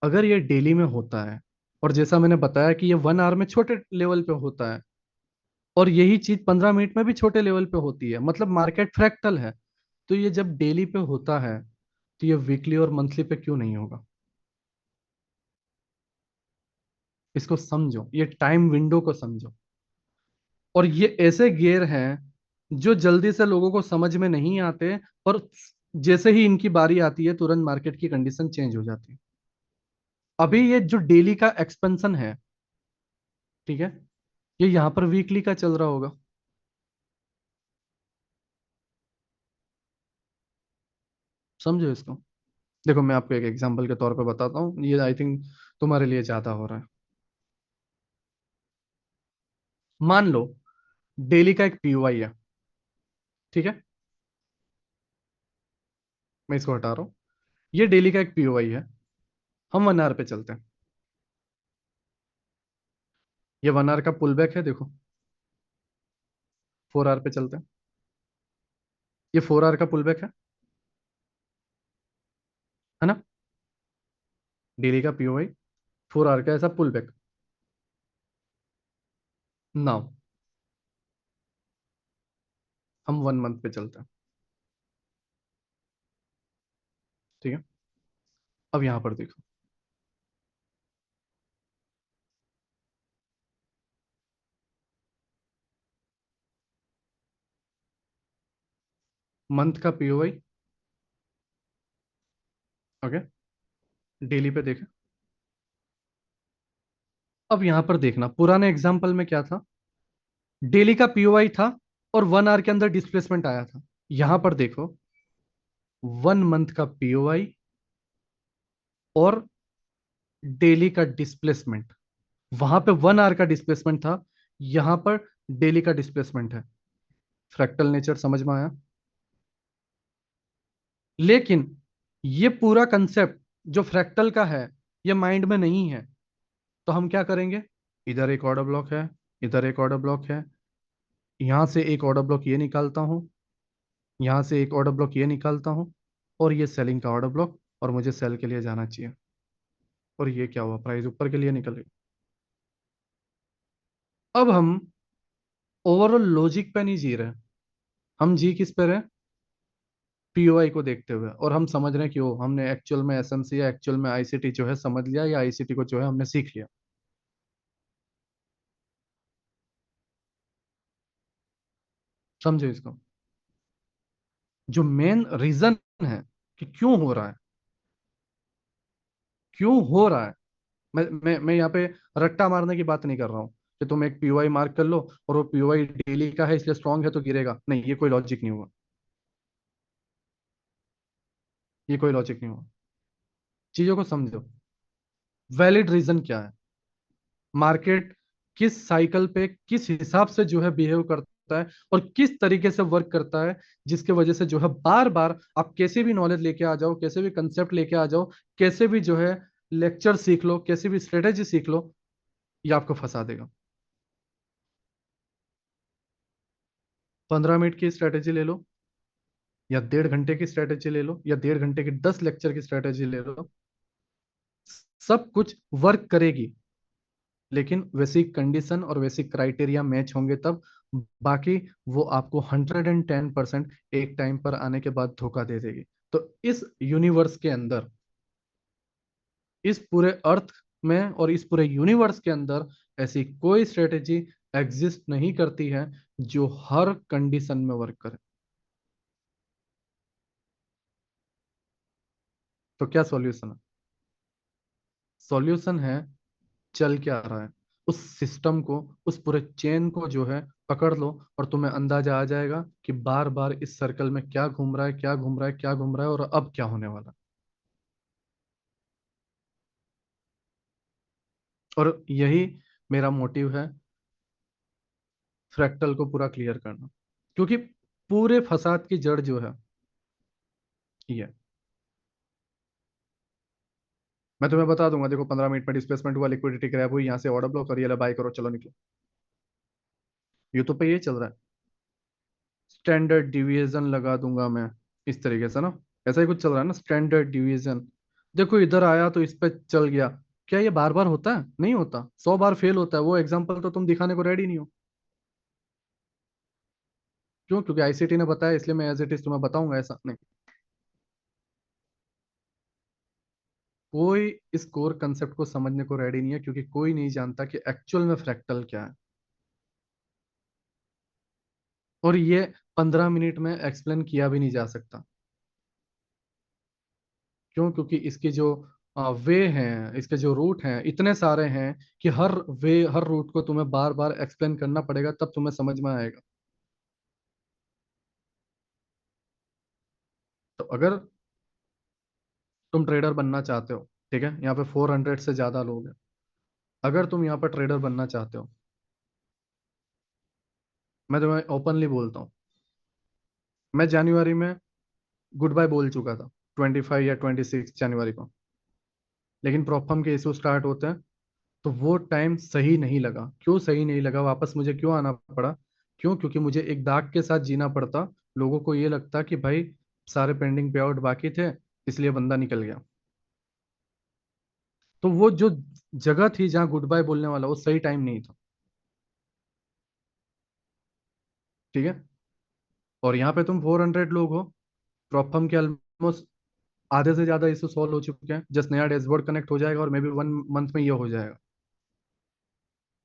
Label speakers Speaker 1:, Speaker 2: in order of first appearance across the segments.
Speaker 1: अगर ये डेली में होता है, और जैसा मैंने बताया कि ये 1 आवर में छोटे लेवल पे होता है, और यही चीज 15 मिनट में भी छोटे लेवल पे होती है, मतलब मार्केट फ्रैक्टल है, तो ये जब डेली पे होता है तो ये वीकली और मंथली पे क्यों नहीं होगा? इसको समझो, ये टाइम विंडो को समझो। और ये ऐसे गेयर हैं जो जल्दी से लोगों को समझ में नहीं आते, और जैसे ही इनकी बारी आती है तुरंत मार्केट की कंडीशन चेंज हो जाती है। अभी ये जो डेली का एक्सपेंशन है, ठीक है, ये यहां पर वीकली का चल रहा होगा। समझो इसको। देखो मैं आपको एक एग्जांपल के तौर पे बताता हूँ, ये आई थिंक तुम्हारे लिए ज्यादा हो रहा है। मान लो डेली का एक पीओआई है, ठीक है, मैं इसको हटा रहा हूँ। ये डेली का एक पीओआई है, हम 1 आवर पे चलते हैं। ये 1 आवर का पुल बैक है, देखो 4 आवर पे चलते हैं। ये 4 आवर का पुल बैक है ना? डेली का पीओआई, 4 आवर का ऐसा पुल बैक। नाउ हम 1 मंथ पे चलते हैं, ठीक है। अब यहां पर देखो, मंथ का पीओआई, ओके, डेली पे देखें। अब यहां पर देखना, पुराने एग्जाम्पल में क्या था, डेली का पीओआई था और 1 आवर के अंदर डिस्प्लेसमेंट आया था। यहां पर देखो, 1 मंथ का पीओआई और डेली का डिस्प्लेसमेंट। वहां पे 1 आवर का डिस्प्लेसमेंट था, यहां पर डेली का डिस्प्लेसमेंट है। फ्रैक्टल नेचर समझ में आया? लेकिन ये पूरा कंसेप्ट जो फ्रैक्टल का है, ये माइंड में नहीं है। तो हम क्या करेंगे, इधर एक ऑर्डर ब्लॉक है, इधर एक ऑर्डर ब्लॉक है, यहां से एक ऑर्डर ब्लॉक ये निकालता हूं, यहां से एक ऑर्डर ब्लॉक ये निकालता हूं, और ये सेलिंग का ऑर्डर ब्लॉक, और मुझे सेल के लिए जाना चाहिए। और ये क्या हुआ, प्राइस ऊपर के लिए निकल गई। अब हम ओवरऑल लॉजिक पे नहीं जी रहे, हम जी किस पे रहे, पीओआई को देखते हुए, और हम समझ रहे हैं कि ओ हमने एक्चुअल में एसएमसी या एक्चुअल में आईसीटी जो है समझ लिया, या आईसीटी को जो है हमने सीख लिया। समझो इसको। जो मेन रीजन है कि क्यों हो रहा है, क्यों हो रहा है, मैं यहाँ पे रट्टा मारने की बात नहीं कर रहा हूँ कि तुम एक पीओआई मार्क कर लो और वो पीओआई डेली का है इसलिए स्ट्रांग है तो गिरेगा, नहीं, ये कोई लॉजिक नहीं हुआ। ये कोई लॉजिक नहीं हुआ। चीजों को समझो, वैलिड रीजन क्या है, मार्केट किस साइकिल पे किस हिसाब से जो है बिहेव करता है, और किस तरीके से वर्क करता है, जिसके वजह से जो है बार बार आप कैसे भी नॉलेज लेके आ जाओ, कैसे भी कंसेप्ट लेके आ जाओ, कैसे भी जो है लेक्चर सीख लो, कैसे भी स्ट्रेटेजी सीख लो, ये आपको फंसा देगा। 15 मिनट की स्ट्रेटेजी ले लो, या 1.5 घंटे की स्ट्रेटेजी ले लो, या 1.5 घंटे की 10 लेक्चर की स्ट्रेटेजी ले लो, सब कुछ वर्क करेगी, लेकिन वैसी कंडीशन और वैसी क्राइटेरिया मैच होंगे तब। बाकी वो आपको 110% एक टाइम पर आने के बाद धोखा दे देगी। तो इस यूनिवर्स के अंदर, इस पूरे अर्थ में और इस पूरे यूनिवर्स के अंदर ऐसी कोई स्ट्रेटेजी एग्जिस्ट नहीं करती है जो हर कंडीशन में वर्क करे। तो क्या सॉल्यूशन है? सॉल्यूशन है, चल क्या रहा है उस सिस्टम को, उस पूरे चेन को जो है पकड़ लो, और तुम्हें अंदाजा आ जाएगा कि बार बार इस सर्कल में क्या घूम रहा है, क्या घूम रहा है, क्या घूम रहा है, और अब क्या होने वाला है। और यही मेरा मोटिव है, फ्रैक्टल को पूरा क्लियर करना, क्योंकि पूरे फसाद की जड़ जो है ये, मैं तुम्हें बता दूंगा, देखो 15 मिनट में डिस्प्लेसमेंट हुआ, लिक्विडिटी क्रैप हुई, यहाँ से ऑर्डर ब्लॉक और ये बाय करो, चलो निकलो। यूट्यूब पे ये चल रहा है। स्टैंडर्ड डिविएशन लगा दूंगा मैं, इस तरीके से ना, ऐसा ही कुछ चल रहा है ना, स्टैंडर्ड डिवीजन। देखो इधर आया तो इस पे चल गया। क्या ये बार बार होता है? नहीं होता, 100 बार फेल होता है। वो एग्जाम्पल तो तुम दिखाने को रेडी नहीं हो। क्यों? क्योंकि आईसीटी ने बताया, इसलिए मैं एज इट इज तुम्हें बताऊंगा, ऐसा नहीं। कोई इस कोर कंसेप्ट को समझने को रेडी नहीं है, क्योंकि कोई नहीं जानता कि एक्चुअल में फ्रैक्टल क्या है। और ये 15 मिनट में एक्सप्लेन किया भी नहीं जा सकता। क्यों? क्योंकि इसके जो वे हैं, इसके जो रूट हैं, इतने सारे हैं कि हर वे, हर रूट को तुम्हें बार बार एक्सप्लेन करना पड़ेगा, तब तुम्हें समझ में आएगा। तो अगर तुम ट्रेडर बनना चाहते हो, ठीक है, यहाँ पे 400 से ज्यादा लोग हैं। अगर तुम यहाँ पर ट्रेडर बनना चाहते हो, मैं तुम्हें ओपनली बोलता हूँ, मैं जनवरी में गुड बाय बोल चुका था, 25 या 26 जनवरी को। लेकिन प्रॉब्लम के इशू स्टार्ट होते हैं, तो वो टाइम सही नहीं लगा। क्यों सही नहीं लगा? वापस मुझे क्यों आना पड़ा? क्यों? क्योंकि मुझे एक दाग के साथ जीना पड़ता। लोगों को ये लगता कि भाई सारे पेंडिंग पे आउट बाकी थे, इसलिए बंदा निकल गया। तो वो जो जगह थी जहां गुड बाय बोलने वाला, वो सही टाइम नहीं था। ठीक है। और यहाँ पे तुम 400 लोग हो, प्रॉब्लम के ऑलमोस्ट आधे से ज्यादा इशू सॉल्व हो चुके हैं। जस्ट नया डैशबोर्ड कनेक्ट हो जाएगा, और मे बी 1 मंथ में ये हो जाएगा।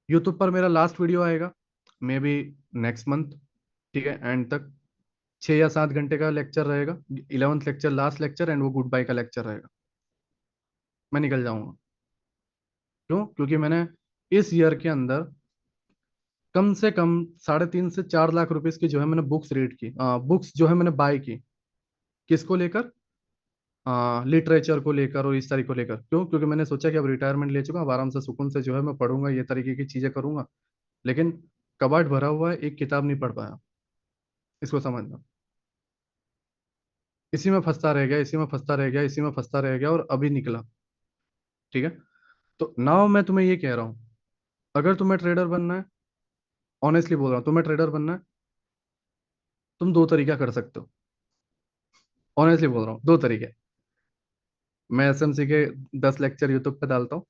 Speaker 1: यूट्यूब पर मेरा लास्ट वीडियो आएगा, मे बी नेक्स्ट मंथ। ठीक है, एंड तक 6 या 7 घंटे का लेक्चर रहेगा। 11th lecture, last lecture, and वो गुड बाय का लेक्चर रहेगा। मैं निकल जाऊंगा। क्यों? क्योंकि मैंने इस ईयर के अंदर कम से कम 3.5 से 4 लाख रुपीस की जो है मैंने बुक्स रीड की, बुक्स जो है मैंने बाय की। किसको लेकर? लिटरेचर को लेकर और इस तरीके को लेकर। क्यों? क्योंकि मैंने सोचा कि अब रिटायरमेंट ले चुका, अब आराम से सुकून से जो है मैं पढ़ूंगा, ये तरीके की चीजें करूंगा। लेकिन कबाड़ भरा हुआ है, एक किताब नहीं पढ़ पाया। इसको समझना। इसी में फंसता रह गया, इसी में फंसता रह गया, इसी में फंसता रह गया, और अभी निकला। ठीक है। तो नाउ मैं तुम्हें ये कह रहा हूँ, अगर तुम्हें ट्रेडर बनना है, ऑनेस्टली बोल रहा हूँ, तुम्हें ट्रेडर बनना है, तुम दो तरीका कर सकते हो। ऑनेस्टली बोल रहा हूँ, दो तरीके। मैं एसएमसी के 10 लेक्चर यूट्यूब पे डालता हूँ,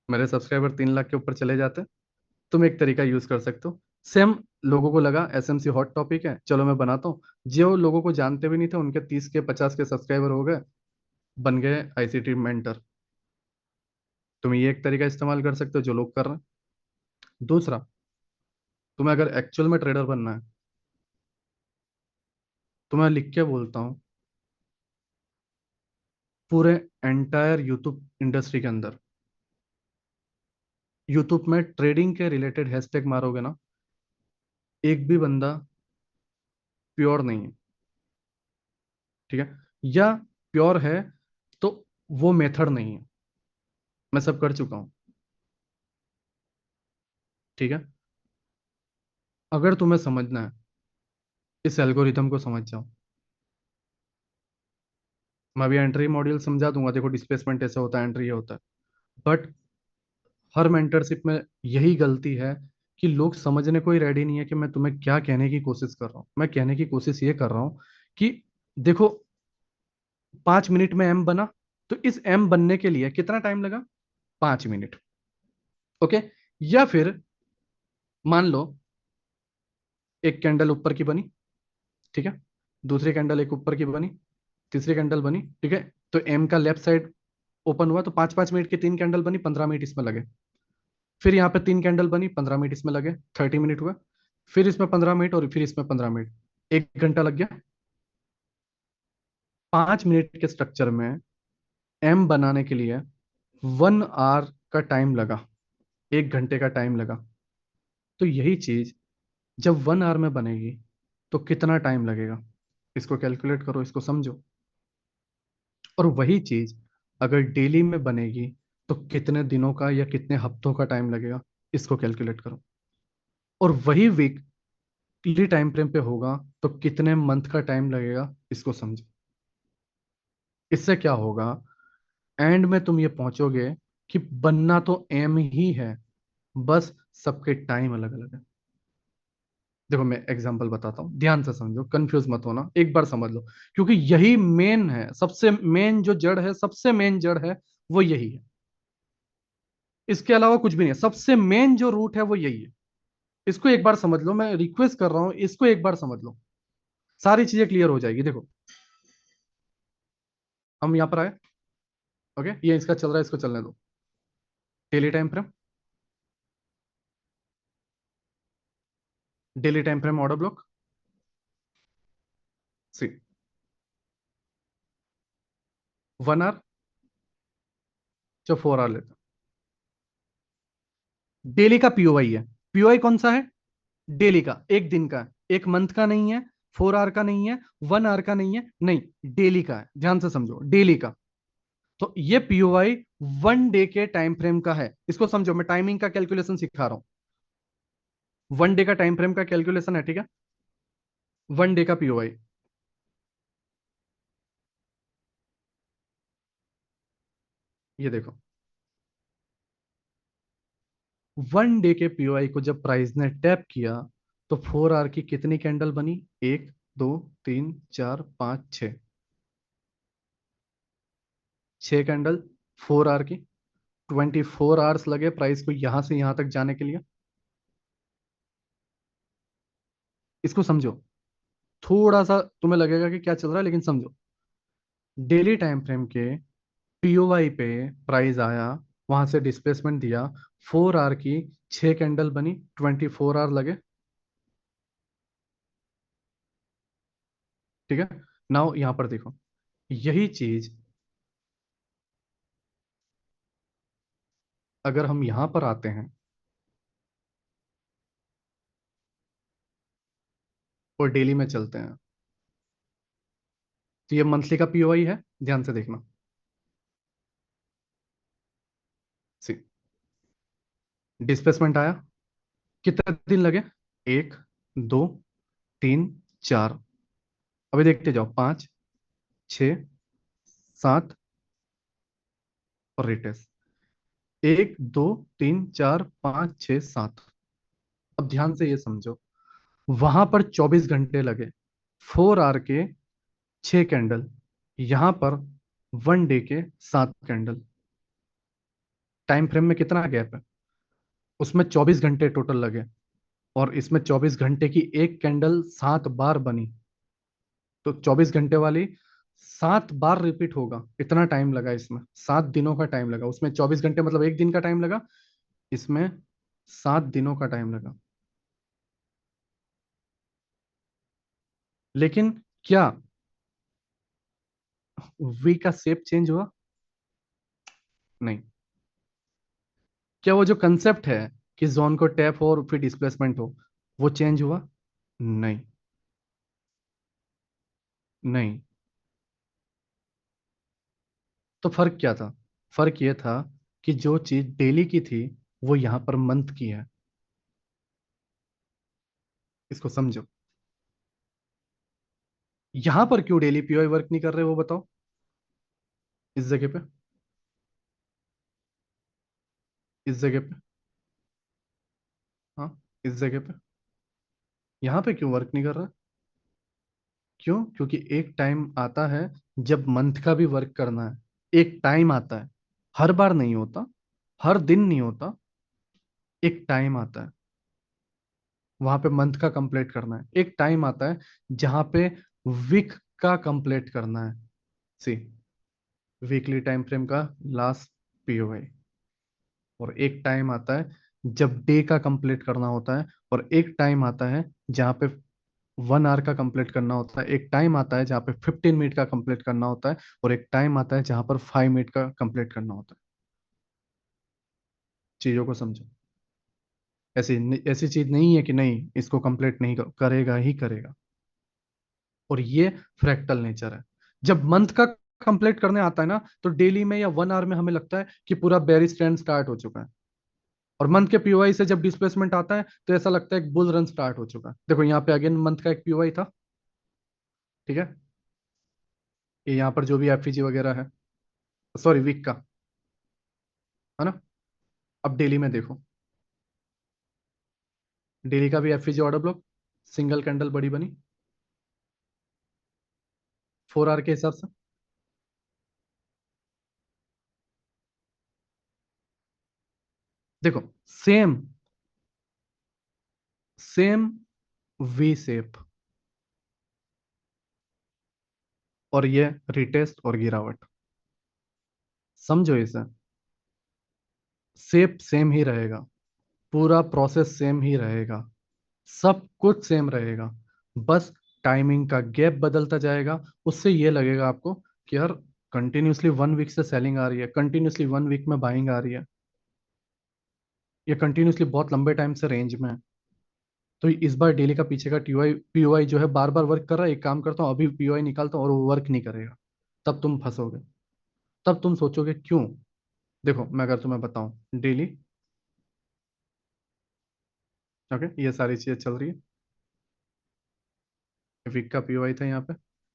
Speaker 1: मेरे सब्सक्राइबर 3 लाख के ऊपर चले जाते हैं। तुम एक तरीका यूज कर सकते हो। सेम, लोगों को लगा एसएमसी हॉट टॉपिक है, चलो मैं बनाता हूँ। जो लोगों को जानते भी नहीं थे, उनके 30 के 50 के सब्सक्राइबर हो गए, बन गए आईसीटी मेंटर। तुम ये एक तरीका इस्तेमाल कर सकते हो जो लोग कर रहे हैं। दूसरा, तुम्हें अगर एक्चुअल में ट्रेडर बनना है, तो मैं लिख के बोलता हूँ, पूरे एंटायर यूट्यूब इंडस्ट्री के अंदर, यूट्यूब में ट्रेडिंग के रिलेटेड हैशटैग मारोगे ना, एक भी बंदा प्योर नहीं है। ठीक है। या प्योर है तो वो मेथड नहीं है। मैं सब कर चुका हूँ। ठीक है। अगर तुम्हें समझना है, इस एल्गोरिथम को समझ जाओ। मैं अभी एंट्री मॉड्यूल समझा दूंगा, देखो डिस्प्लेसमेंट ऐसे होता है, एंट्री ये होता है। बट हर मेंटरशिप में यही गलती है कि लोग समझने को ही रेडी नहीं है कि मैं तुम्हें क्या कहने की कोशिश कर रहा हूँ। मैं कहने की कोशिश ये कर रहा हूँ कि देखो, 5 मिनट में एम बना, तो इस एम बनने के लिए कितना टाइम लगा? 5 मिनट। ओके। या फिर मान लो एक कैंडल ऊपर की बनी, ठीक है, दूसरी कैंडल एक ऊपर की बनी, तीसरी कैंडल बनी, ठीक है, तो एम का लेफ्ट साइड ओपन हुआ, तो 5 5 मिनट की 3 कैंडल बनी, 15 मिनट इसमें लगे। फिर यहाँ पे 3 कैंडल बनी, 15 मिनट इसमें लगे, 30 मिनट हुआ। फिर इसमें 15 मिनट, और फिर इसमें 15 मिनट, 1 घंटा लग गया। 5 मिनट के स्ट्रक्चर में एम बनाने के लिए 1 आवर का टाइम लगा, 1 घंटे का टाइम लगा। तो यही चीज जब 1 आवर में बनेगी, तो कितना टाइम लगेगा? इसको कैलकुलेट करो, इसको समझो। और वही चीज अगर डेली में बनेगी, तो कितने दिनों का या कितने हफ्तों का टाइम लगेगा? इसको कैलकुलेट करो। और वही वीकली टाइम फ्रेम पे होगा, तो कितने मंथ का टाइम लगेगा? इसको समझो। इससे क्या होगा? एंड में तुम ये पहुंचोगे कि बनना तो एम ही है, बस सबके टाइम अलग अलग है। देखो मैं एग्जांपल बताता हूँ, ध्यान से समझो, कंफ्यूज मत होना, एक बार समझ लो। क्योंकि यही मेन है, सबसे मेन जो जड़ है, सबसे मेन जड़ है, वो यही है। इसके अलावा कुछ भी नहीं है, सबसे मेन जो रूट है वो यही है। इसको एक बार समझ लो, मैं रिक्वेस्ट कर रहा हूं, इसको एक बार समझ लो, सारी चीजें क्लियर हो जाएगी। देखो हम यहां पर आए। ओके, ये इसका चल रहा है, इसको चलने दो। Daily time frame, daily time frame order block. See 1 hour, जो 4 आवर लेता। डेली का पीओआई है। पीओआई कौन सा है? डेली का, एक दिन का है, एक मंथ का नहीं है, 4 आवर का नहीं है, 1 आवर का नहीं है, नहीं, डेली का है। ध्यान से समझो, डेली का। तो ये पीओआई 1 डे के टाइम फ्रेम का है। इसको समझो, मैं टाइमिंग का कैलकुलेशन सिखा रहा हूं। 1 डे का टाइम फ्रेम का कैलकुलेशन है, ठीक है? 1 डे का पीओआई, ये देखो। 1 डे के पीओआई को जब प्राइस ने टैप किया, तो 4 आवर की कितनी कैंडल बनी? 1, 2, 3, 4, 5, 6। 6 कैंडल 4 आवर की। 24 आवर्स लगे प्राइस को यहां से यहां तक जाने के लिए। इसको समझो। थोड़ा सा तुम्हें लगेगा कि क्या चल रहा है, लेकिन समझो। डेली टाइम फ्रेम के पीओवाई पे प्राइस आया, वहां से डिस्प्लेसमेंट दिया, 4 आवर की 6 कैंडल बनी, 24 आवर लगे। ठीक है। नाउ यहां पर देखो, यही चीज अगर हम यहां पर आते हैं और डेली में चलते हैं, तो ये मंथली का पीओवाई है, ध्यान से देखना। सी डिस्प्लेसमेंट आया, कितने दिन लगे? 1, 2, 3, 4। अभी देखते जाओ, 5, 6, 7 और रिटेस्ट। 1, 2, 3, 4, 5, 6, 7। अब ध्यान से ये समझो, वहां पर 24 घंटे लगे, 4 आवर के 6 कैंडल, यहां पर 1 डे के 7 कैंडल। टाइम फ्रेम में कितना गैप है? उसमें 24 घंटे टोटल लगे, और इसमें 24 घंटे की एक कैंडल 7 बार बनी। तो 24 घंटे वाली 7 बार रिपीट होगा, इतना टाइम लगा इसमें, 7 दिनों का टाइम लगा। उसमें 24 घंटे मतलब एक दिन का टाइम लगा, इसमें 7 दिनों का टाइम लगा। लेकिन क्या वी का शेप चेंज हुआ? नहीं। क्या वो जो कंसेप्ट है कि जोन को टैप हो और फिर डिस्प्लेसमेंट हो, वो चेंज हुआ? नहीं। नहीं। तो फर्क क्या था? फर्क ये था कि जो चीज डेली की थी, वो यहां पर मंथ की है। इसको समझो। यहां पर क्यों डेली पीओआई वर्क नहीं कर रहे, वो बताओ। इस जगह पे, इस जगह पे, हाँ, इस जगह पे, यहां पे क्यों वर्क नहीं कर रहा? क्यों? क्योंकि एक टाइम आता है जब मंथ का भी वर्क करना है। एक टाइम आता है, हर बार नहीं होता, हर दिन नहीं होता, एक टाइम आता है वहां पे मंथ का कंप्लीट करना है। एक टाइम आता है जहां पे वीक का कंप्लीट करना है। सी वीकली टाइम फ्रेम का लास्ट पीओआई। और एक टाइम आता है जब डे का कंप्लीट करना होता है, और एक टाइम आता है जहाँ पे 1 आवर का कंप्लीट करना होता है, एक टाइम आता है जहाँ पे 15 मिनट का कंप्लीट करना होता है, और एक टाइम आता है जहाँ पर 5 मिनट का कंप्लीट करना होता है। चीजों को समझो। ऐसी ऐसी चीज नहीं है कि नहीं, इसको कंप्लीट नहीं करेगा ही करेगा। और ये फ्रैक्टल नेचर है। जब मंथ का कंप्लीट करने आता है ना, तो डेली में या 1 आवर में हमें लगता है कि पूरा बेरिस ट्रेंड स्टार्ट हो चुका है। और मंथ के पीओआई से जब डिस्प्लेसमेंट आता है, तो ऐसा लगता है एक बुल रन स्टार्ट हो चुका है। देखो यहाँ पे अगेन मंथ का एक पीओआई था, ठीक है? ये यहाँ पर जो भी एफईजी वगैरह है, सॉरी वीक का, है ना? अब डेली में देखो, डेली का भी FEG order block, single candle बड़ी बनी 4 आवर के हिसाब से। देखो, सेम सेम वी शेप, और ये रिटेस्ट और गिरावट। समझो इसे, शेप सेम ही रहेगा, पूरा प्रोसेस सेम ही रहेगा, सब कुछ सेम रहेगा। बस टाइमिंग का गैप बदलता जाएगा। उससे ये लगेगा आपको कि यार कंटिन्यूसली 1 वीक से सेलिंग आ रही है, कंटिन्यूसली 1 वीक में बाइंग आ रही है, ये कंटिन्यूसली बहुत लंबे टाइम से रेंज में है। तो इस बार डेली का पीछे का टीओआई पीओआई जो है बार बार वर्क कर रहा है। एक काम करता हूँ, अभी पीओआई निकालता हूँ और वो वर्क नहीं करेगा। तब तुम फंसोगे, तब तुम सोचोगे क्यों। देखो, मैं अगर तुम्हें बताऊं डेली, ओके, ये सारी चीजें चल रही है। वीक का पीओआई था यहाँ पे,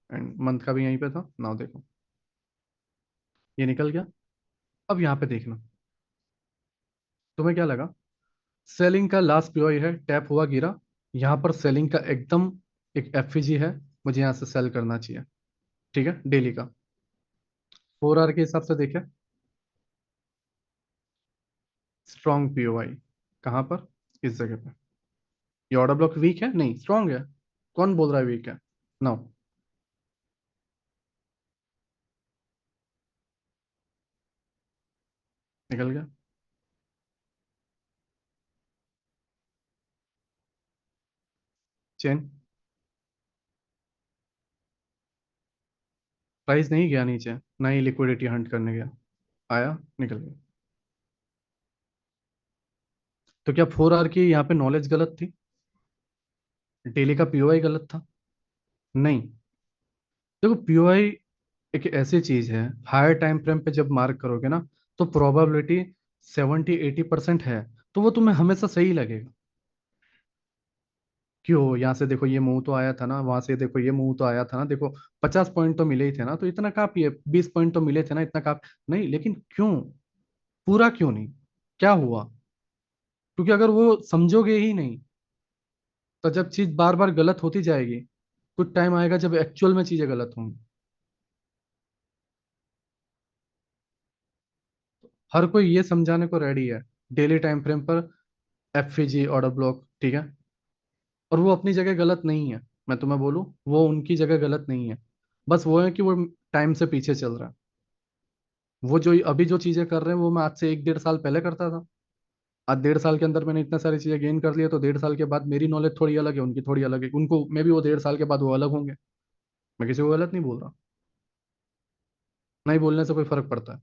Speaker 1: एंड मंथ का भी यहीं पे था। नाउ देखो, ये निकल गया। अब यहाँ पे देखना, तुम्हें क्या लगा। सेलिंग का लास्ट पीओआई है, टैप हुआ गिरा। यहाँ पर सेलिंग का एकदम एक एफईजी है, मुझे यहाँ से सेल करना चाहिए। ठीक है, डेली का 4 आवर के हिसाब से देखे, स्ट्रॉन्ग पीओआई कहाँ पर, इस जगह पे। ये ऑर्डर ब्लॉक वीक है नहीं, स्ट्रॉन्ग है। कौन बोल रहा है वीक है। नो, निकल गया चेन। प्राइस नहीं गया नीचे, ना ही लिक्विडिटी हंट करने गया, आया, निकल गया। तो क्या 4 आवर की यहाँ पे नॉलेज गलत थी, डेली का पीओआई गलत था? नहीं। देखो, पीओआई एक ऐसी चीज है, हायर टाइम फ्रेम पे जब मार्क करोगे ना, तो प्रोबेबिलिटी 70-80% है, तो वो तुम्हें हमेशा सही लगेगा। क्यों, यहाँ से देखो ये मुंह तो आया था ना, वहां से देखो ये मुंह तो आया था ना, देखो 50 पॉइंट तो मिले ही थे ना, तो इतना काफी है। 20 पॉइंट तो मिले थे ना, इतना काफी नहीं। लेकिन क्यों, पूरा क्यों नहीं, क्या हुआ? क्योंकि अगर वो समझोगे ही नहीं, तो जब चीज बार बार गलत होती जाएगी, कुछ टाइम आएगा जब एक्चुअल में चीजें गलत होंगी। हर कोई ये समझाने को रेडी है डेली टाइम फ्रेम पर एफईजी ऑर्डर ब्लॉक, ठीक है, और वो अपनी जगह गलत नहीं है। मैं तुम्हें बोलूं, वो उनकी जगह गलत नहीं है। बस वो है कि वो टाइम से पीछे चल रहा है। वो जो अभी जो चीजें कर रहे हैं, वो मैं आज से 1-1.5 साल पहले करता था। आज 1.5 साल के अंदर मैंने इतने सारी चीजें गेन कर लिया, तो 1.5 साल के बाद मेरी नॉलेज थोड़ी अलग है, उनकी थोड़ी अलग है। उनको मे भी वो 1.5 साल के बाद वो अलग होंगे। मैं किसी को गलत नहीं बोल रहा, नहीं बोलने से कोई फर्क पड़ता है।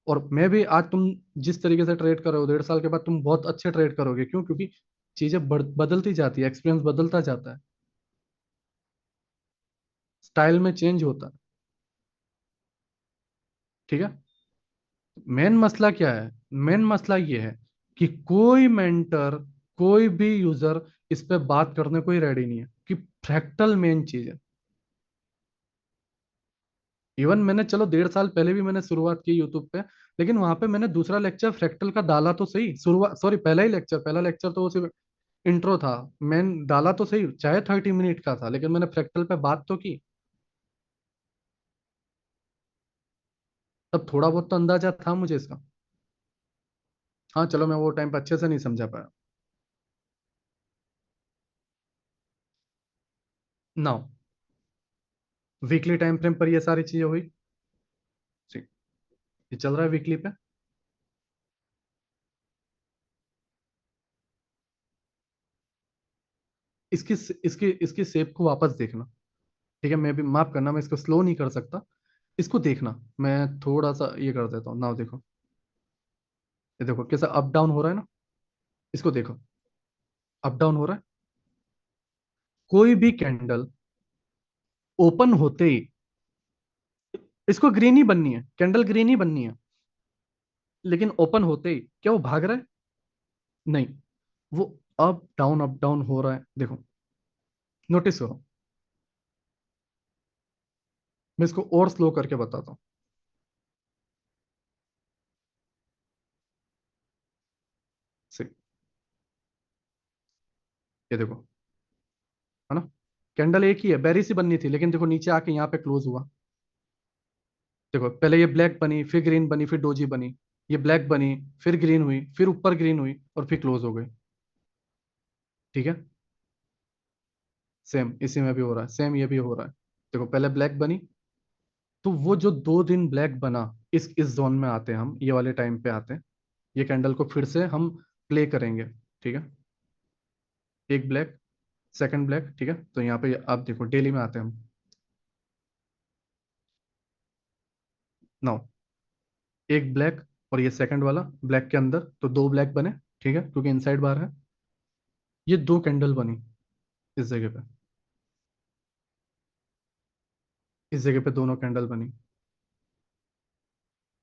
Speaker 1: और मैं भी आज, तुम जिस तरीके से ट्रेड कर रहे हो, 1.5 साल के बाद तुम बहुत अच्छे ट्रेड करोगे। क्यों? क्योंकि चीजें बदलती जाती है, एक्सपीरियंस बदलता जाता है, स्टाइल में चेंज होता है। ठीक है। मेन मसला क्या है, मेन मसला ये है कि कोई मेंटर, कोई भी यूजर इस पे बात करने को ही रेडी नहीं है कि फ्रैक्टल मेन चीज है। इवन मैंने, चलो 1.5 साल पहले भी मैंने शुरुआत की यूट्यूब पे, लेकिन वहां पे मैंने दूसरा लेक्चर फ्रैक्टल का डाला तो सही, शुरुआत, सॉरी, पहला ही लेक्चर तो वो सिर्फ इंट्रो था। मैं डाला तो सही, चाहे 30 मिनट का था, लेकिन मैंने फ्रैक्टल पे बात तो की। तब थोड़ा बहुत तो अंदाजा था मुझे इसका। हाँ चलो, मैं वो टाइम पे अच्छे से नहीं समझा पाया। नाउ, वीकली टाइम फ्रेम पर ये सारी चीजें हुई। ठीक, ये चल रहा है वीकली पे। इसकी इसकी इसकी शेप को वापस देखना। ठीक है, मैं भी, माफ करना, मैं इसको स्लो नहीं कर सकता। इसको देखना, मैं थोड़ा सा ये कर देता हूँ। नाउ देखो, ये देखो कैसा अप डाउन हो रहा है ना, इसको देखो, अप डाउन हो रहा है। कोई भी कैंडल ओपन होते ही, इसको ग्रीन ही बननी है, कैंडल ग्रीन ही बननी है। लेकिन ओपन होते ही क्या वो भाग रहा है? नहीं, वो अप डाउन हो रहा है। देखो, नोटिस करो, मैं इसको और स्लो करके बताता हूँ। See, ये देखो, है ना, कैंडल एक ही है, बेरी सी बननी थी, लेकिन देखो नीचे आके यहाँ पे क्लोज हुआ। देखो पहले ये ब्लैक बनी, फिर ग्रीन बनी, फिर डोजी बनी, ये ब्लैक बनी, फिर ग्रीन हुई, फिर ऊपर ग्रीन हुई, और फिर क्लोज हो गई। ठीक है, सेम इसी में भी हो रहा है, सेम ये भी हो रहा है। देखो पहले ब्लैक बनी, तो वो जो 2 दिन ब्लैक बना, इस जोन में आते हैं हम, ये वाले टाइम पे आते हैं। ये कैंडल को फिर से हम प्ले करेंगे। ठीक है, एक ब्लैक, सेकंड ब्लैक, ठीक है, तो यहाँ पे आप देखो डेली में आते हैं हम। नाउ एक ब्लैक, और ये सेकंड वाला ब्लैक के अंदर, तो 2 ब्लैक बने। ठीक है, क्योंकि इनसाइड बार है। ये 2 कैंडल बनी इस जगह पे, इस जगह पे दोनों कैंडल बनी।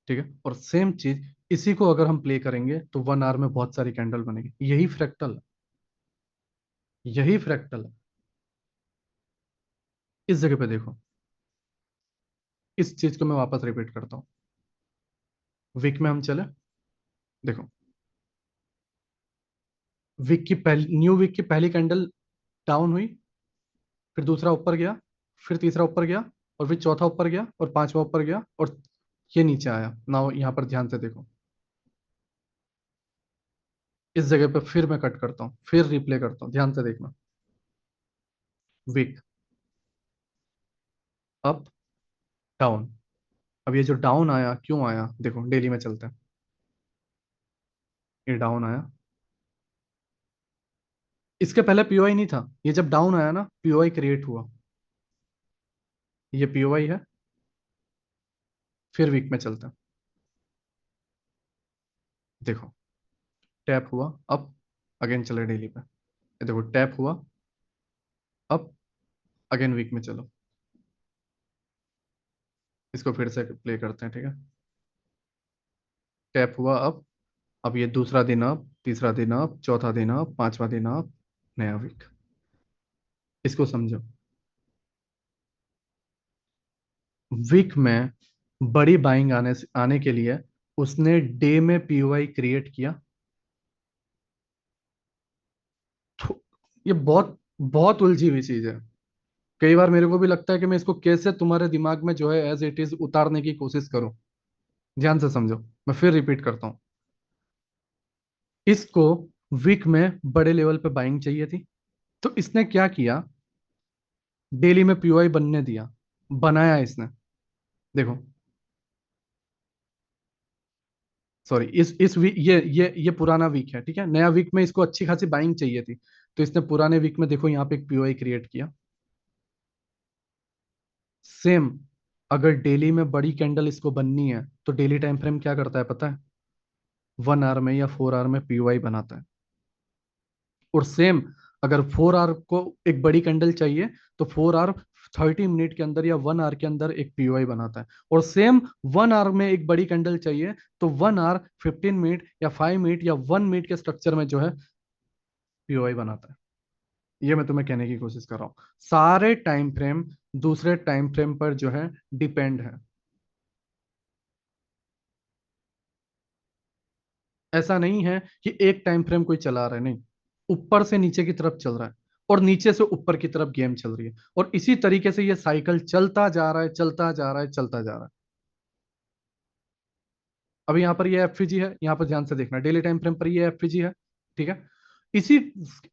Speaker 1: ठीक है, और सेम चीज इसी को अगर हम प्ले करेंगे तो 1 आवर में बहुत सारी कैंडल बनेगी। यही फ्रैक्टल, यही फ्रैक्टल है। इस जगह पे देखो, इस चीज को मैं वापस रिपीट करता हूँ। वीक में हम चले, देखो वीक की पहली, न्यू वीक की पहली कैंडल डाउन हुई, फिर दूसरा ऊपर गया, फिर तीसरा ऊपर गया, और फिर चौथा ऊपर गया, और पांचवा ऊपर गया, और ये नीचे आया ना। यहाँ पर ध्यान से देखो, इस जगह पे फिर मैं कट करता हूँ, फिर रिप्ले करता हूँ, ध्यान से देखना। Week, up, down. अब ये जो डाउन आया, क्यों आया, देखो डेली में चलते हैं। ये डाउन आया, इसके पहले पीओआई नहीं था, ये जब डाउन आया ना, पीओआई क्रिएट हुआ। ये पीओआई है। फिर वीक में चलते हैं, देखो टैप हुआ, अप, अगेन चले डेली पे। ये देखो टैप हुआ, अप, अगेन वीक में चलो। इसको फिर से प्ले करते हैं, ठीक है। टैप हुआ, अप, अब ये दूसरा दिन अप, तीसरा दिन अप, चौथा दिन अप, पांचवा दिन अप, नया वीक। इसको समझो, वीक में बड़ी बाइंग आने के लिए उसने डे में पीओआई क्रिएट किया। ये बहुत बहुत उलझी हुई चीज है। कई बार मेरे को भी लगता है कि मैं इसको कैसे तुम्हारे दिमाग में जो है एज इट इज उतारने की कोशिश करूं। ध्यान से समझो, मैं फिर रिपीट करता हूं। इसको वीक में बड़े लेवल पे बाइंग चाहिए थी, तो इसने क्या किया, डेली में पीओआई बनने दिया, बनाया इसने। देखो, सॉरी, इस वीक, ये पुराना वीक है, ठीक है, नया वीक में इसको अच्छी खासी बाइंग चाहिए थी, तो इसने पुराने वीक में देखो यहाँ पे एक पीओआई क्रिएट किया। सेम, अगर डेली में बड़ी कैंडल इसको बननी है, तो डेली टाइम फ्रेम क्या करता है पता है, 1 आवर में या 4 आवर में पीओआई बनाता है। और सेम, अगर 4 आवर को एक बड़ी कैंडल चाहिए, तो 4 आवर 30 मिनट के अंदर या 1 आवर के अंदर एक पीओआई बनाता है। और सेम, 1 आवर में एक बड़ी कैंडल चाहिए, तो 1 आवर 15 मिनट या 5 मिनट या 1 मिनट के स्ट्रक्चर में जो है पीओआई बनाता है। ये मैं तुम्हें कहने की कोशिश कर रहा हूँ, सारे टाइम फ्रेम दूसरे टाइम फ्रेम पर जो है डिपेंड है। ऐसा नहीं है कि एक टाइम फ्रेम कोई चला रहा है, नहीं, ऊपर से नीचे की तरफ चल रहा है, और नीचे से ऊपर की तरफ गेम चल रही है, और इसी तरीके से ये साइकिल चलता जा रहा है, चलता जा रहा है, चलता जा रहा है। अभी यहाँ पर ये एफवीजी है, यहाँ पर ध्यान से देखना, डेली टाइम फ्रेम पर ये एफवीजी है। ठीक है, इसी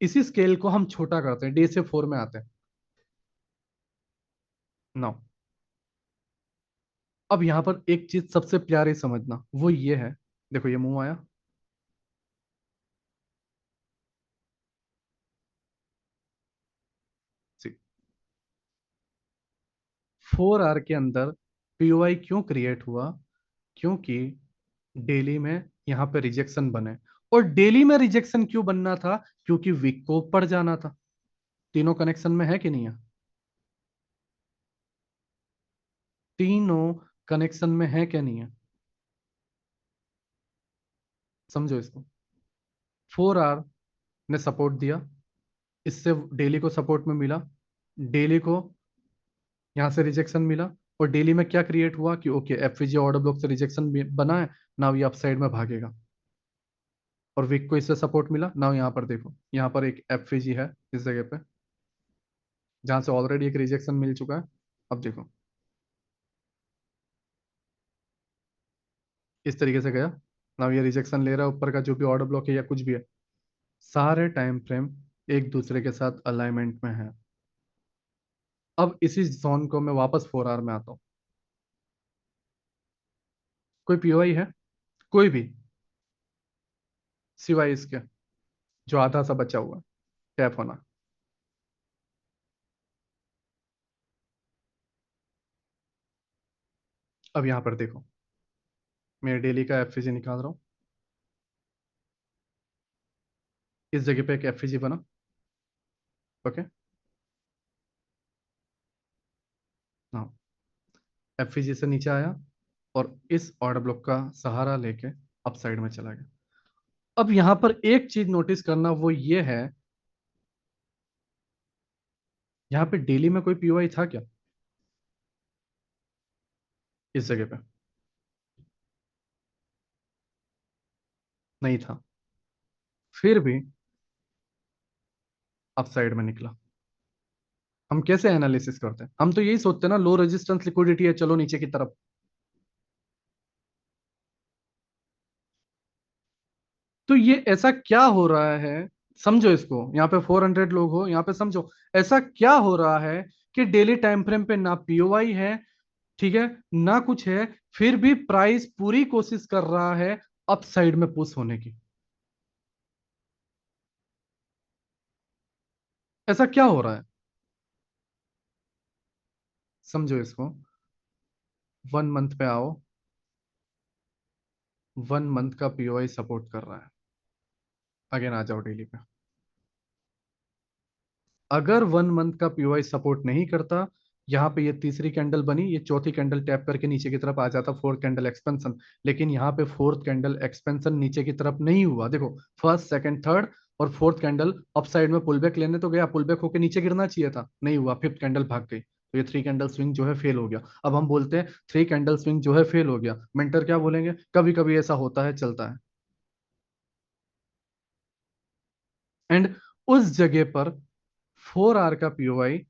Speaker 1: इसी स्केल को हम छोटा करते हैं, डे से 4 में आते हैं। नाउ, अब यहाँ पर एक चीज सबसे प्यारी समझना, वो ये है, देखो ये मुंह आया, 4 आवर के अंदर पीओआई क्यों क्रिएट हुआ, क्योंकि डेली में यहाँ पे रिजेक्शन बने। और डेली में रिजेक्शन क्यों बनना था, क्योंकि वीक को ऊपर जाना था। तीनों कनेक्शन में है कि नहीं है, तीनों कनेक्शन में है क्या, नहीं है, समझो इसको। 4 आवर ने सपोर्ट दिया, इससे डेली को सपोर्ट में मिला, डेली को यहाँ से रिजेक्शन मिला, और डेली में क्या क्रिएट हुआ कि ओके एफवीजी ऑर्डर ब्लॉक से रिजेक्शन बना है, नाउ ये अपसाइड में भागेगा। और वीक को इससे सपोर्ट मिला ना। यहाँ पर देखो, यहाँ पर एक एफवीजी है इस जगह पे, जहां से ऑलरेडी एक रिजेक्शन मिल चुका है। अब देखो, इस तरीके से गया ना, ये रिजेक्शन ले रहा है ऊपर का, जो भी ऑर्डर ब्लॉक है या कुछ भी है, सारे टाइम फ्रेम एक दूसरे के साथ अलाइनमेंट में है। अब इसी जोन को मैं वापस 4 आवर में आता हूँ। कोई पीओआई है? कोई भी, सिवाय इसके जो आधा सा बचा हुआ है, टैप होना। अब यहाँ पर देखो, मैं डेली का एफवीजी निकाल रहा हूँ। इस जगह पे एक एफवीजी बना। ओके। हाँ, एफवीजी से नीचे आया और इस ऑर्डर ब्लॉक का सहारा लेके अप साइड में चला गया। अब यहां पर एक चीज नोटिस करना, वो ये है, यहाँ पे डेली में कोई पीओआई था क्या? इस जगह पे नहीं था, फिर भी अप साइड में निकला। हम कैसे एनालिसिस करते हैं? हम तो यही सोचते हैं ना, लो रेजिस्टेंस लिक्विडिटी है, चलो नीचे की तरफ। तो ये ऐसा क्या हो रहा है? समझो इसको, यहाँ पे 400 लोग हो, यहाँ पे समझो ऐसा क्या हो रहा है कि डेली टाइम फ्रेम पे ना पीओआई है, ठीक है, ना कुछ है, फिर भी प्राइस पूरी कोशिश कर रहा है अप साइड में पुश होने की। ऐसा क्या हो रहा है? समझो इसको, 1 मंथ पे आओ। 1 मंथ का पीओआई सपोर्ट कर रहा है। अगेन आ जाओ डेली पे। अगर 1 मंथ का पीओआई सपोर्ट नहीं करता, यहाँ पे ये तीसरी कैंडल बनी, ये चौथी कैंडल टैप करके नीचे की तरफ आ जाता, फोर्थ कैंडल एक्सपेंशन। लेकिन यहाँ पे फोर्थ कैंडल एक्सपेंशन नीचे की तरफ नहीं हुआ। देखो, फर्स्ट सेकंड थर्ड और फोर्थ कैंडल अप साइड में पुल बैक लेने तो गया, पुल बैक होकर नीचे गिरना चाहिए था, नहीं हुआ, फिफ्थ कैंडल भाग गई, तो ये 3 कैंडल स्विंग जो है फेल हो गया। अब हम बोलते हैं 3 कैंडल स्विंग जो है फेल हो गया, मेंटर क्या बोलेंगे? कभी कभी ऐसा होता है, चलता है। एंड उस जगह पर 4 आवर का पीओआई,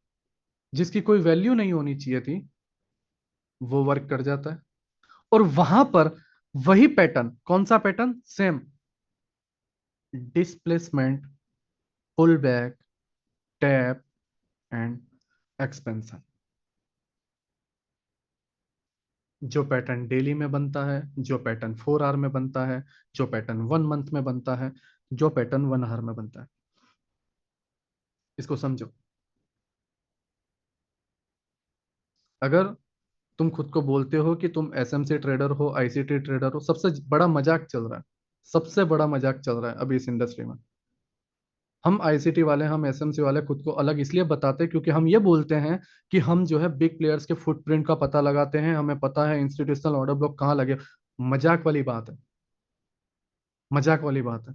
Speaker 1: जिसकी कोई वैल्यू नहीं होनी चाहिए थी, वो वर्क कर जाता है। और वहां पर वही पैटर्न, कौन सा pattern? Same, displacement, pull back, tap and expansion. जो पैटर्न डेली में बनता है, जो पैटर्न 4 आवर में बनता है, जो पैटर्न 1 मंथ में बनता है, जो पैटर्न 1 आवर में बनता है। इसको समझो। अगर तुम खुद को बोलते हो कि तुम एसएमसी ट्रेडर हो, आईसीटी ट्रेडर हो, सबसे बड़ा मजाक चल रहा है, सबसे बड़ा मजाक चल रहा है अभी इस इंडस्ट्री में। हम आईसीटी वाले, हम एसएमसी वाले खुद को अलग इसलिए बताते हैं क्योंकि हम ये बोलते हैं कि हम जो है बिग प्लेयर्स के फुटप्रिंट का पता लगाते हैं, हमें पता है इंस्टीट्यूशनल ऑर्डर ब्लॉक कहाँ लगे। मजाक वाली बात है, मजाक वाली बात है,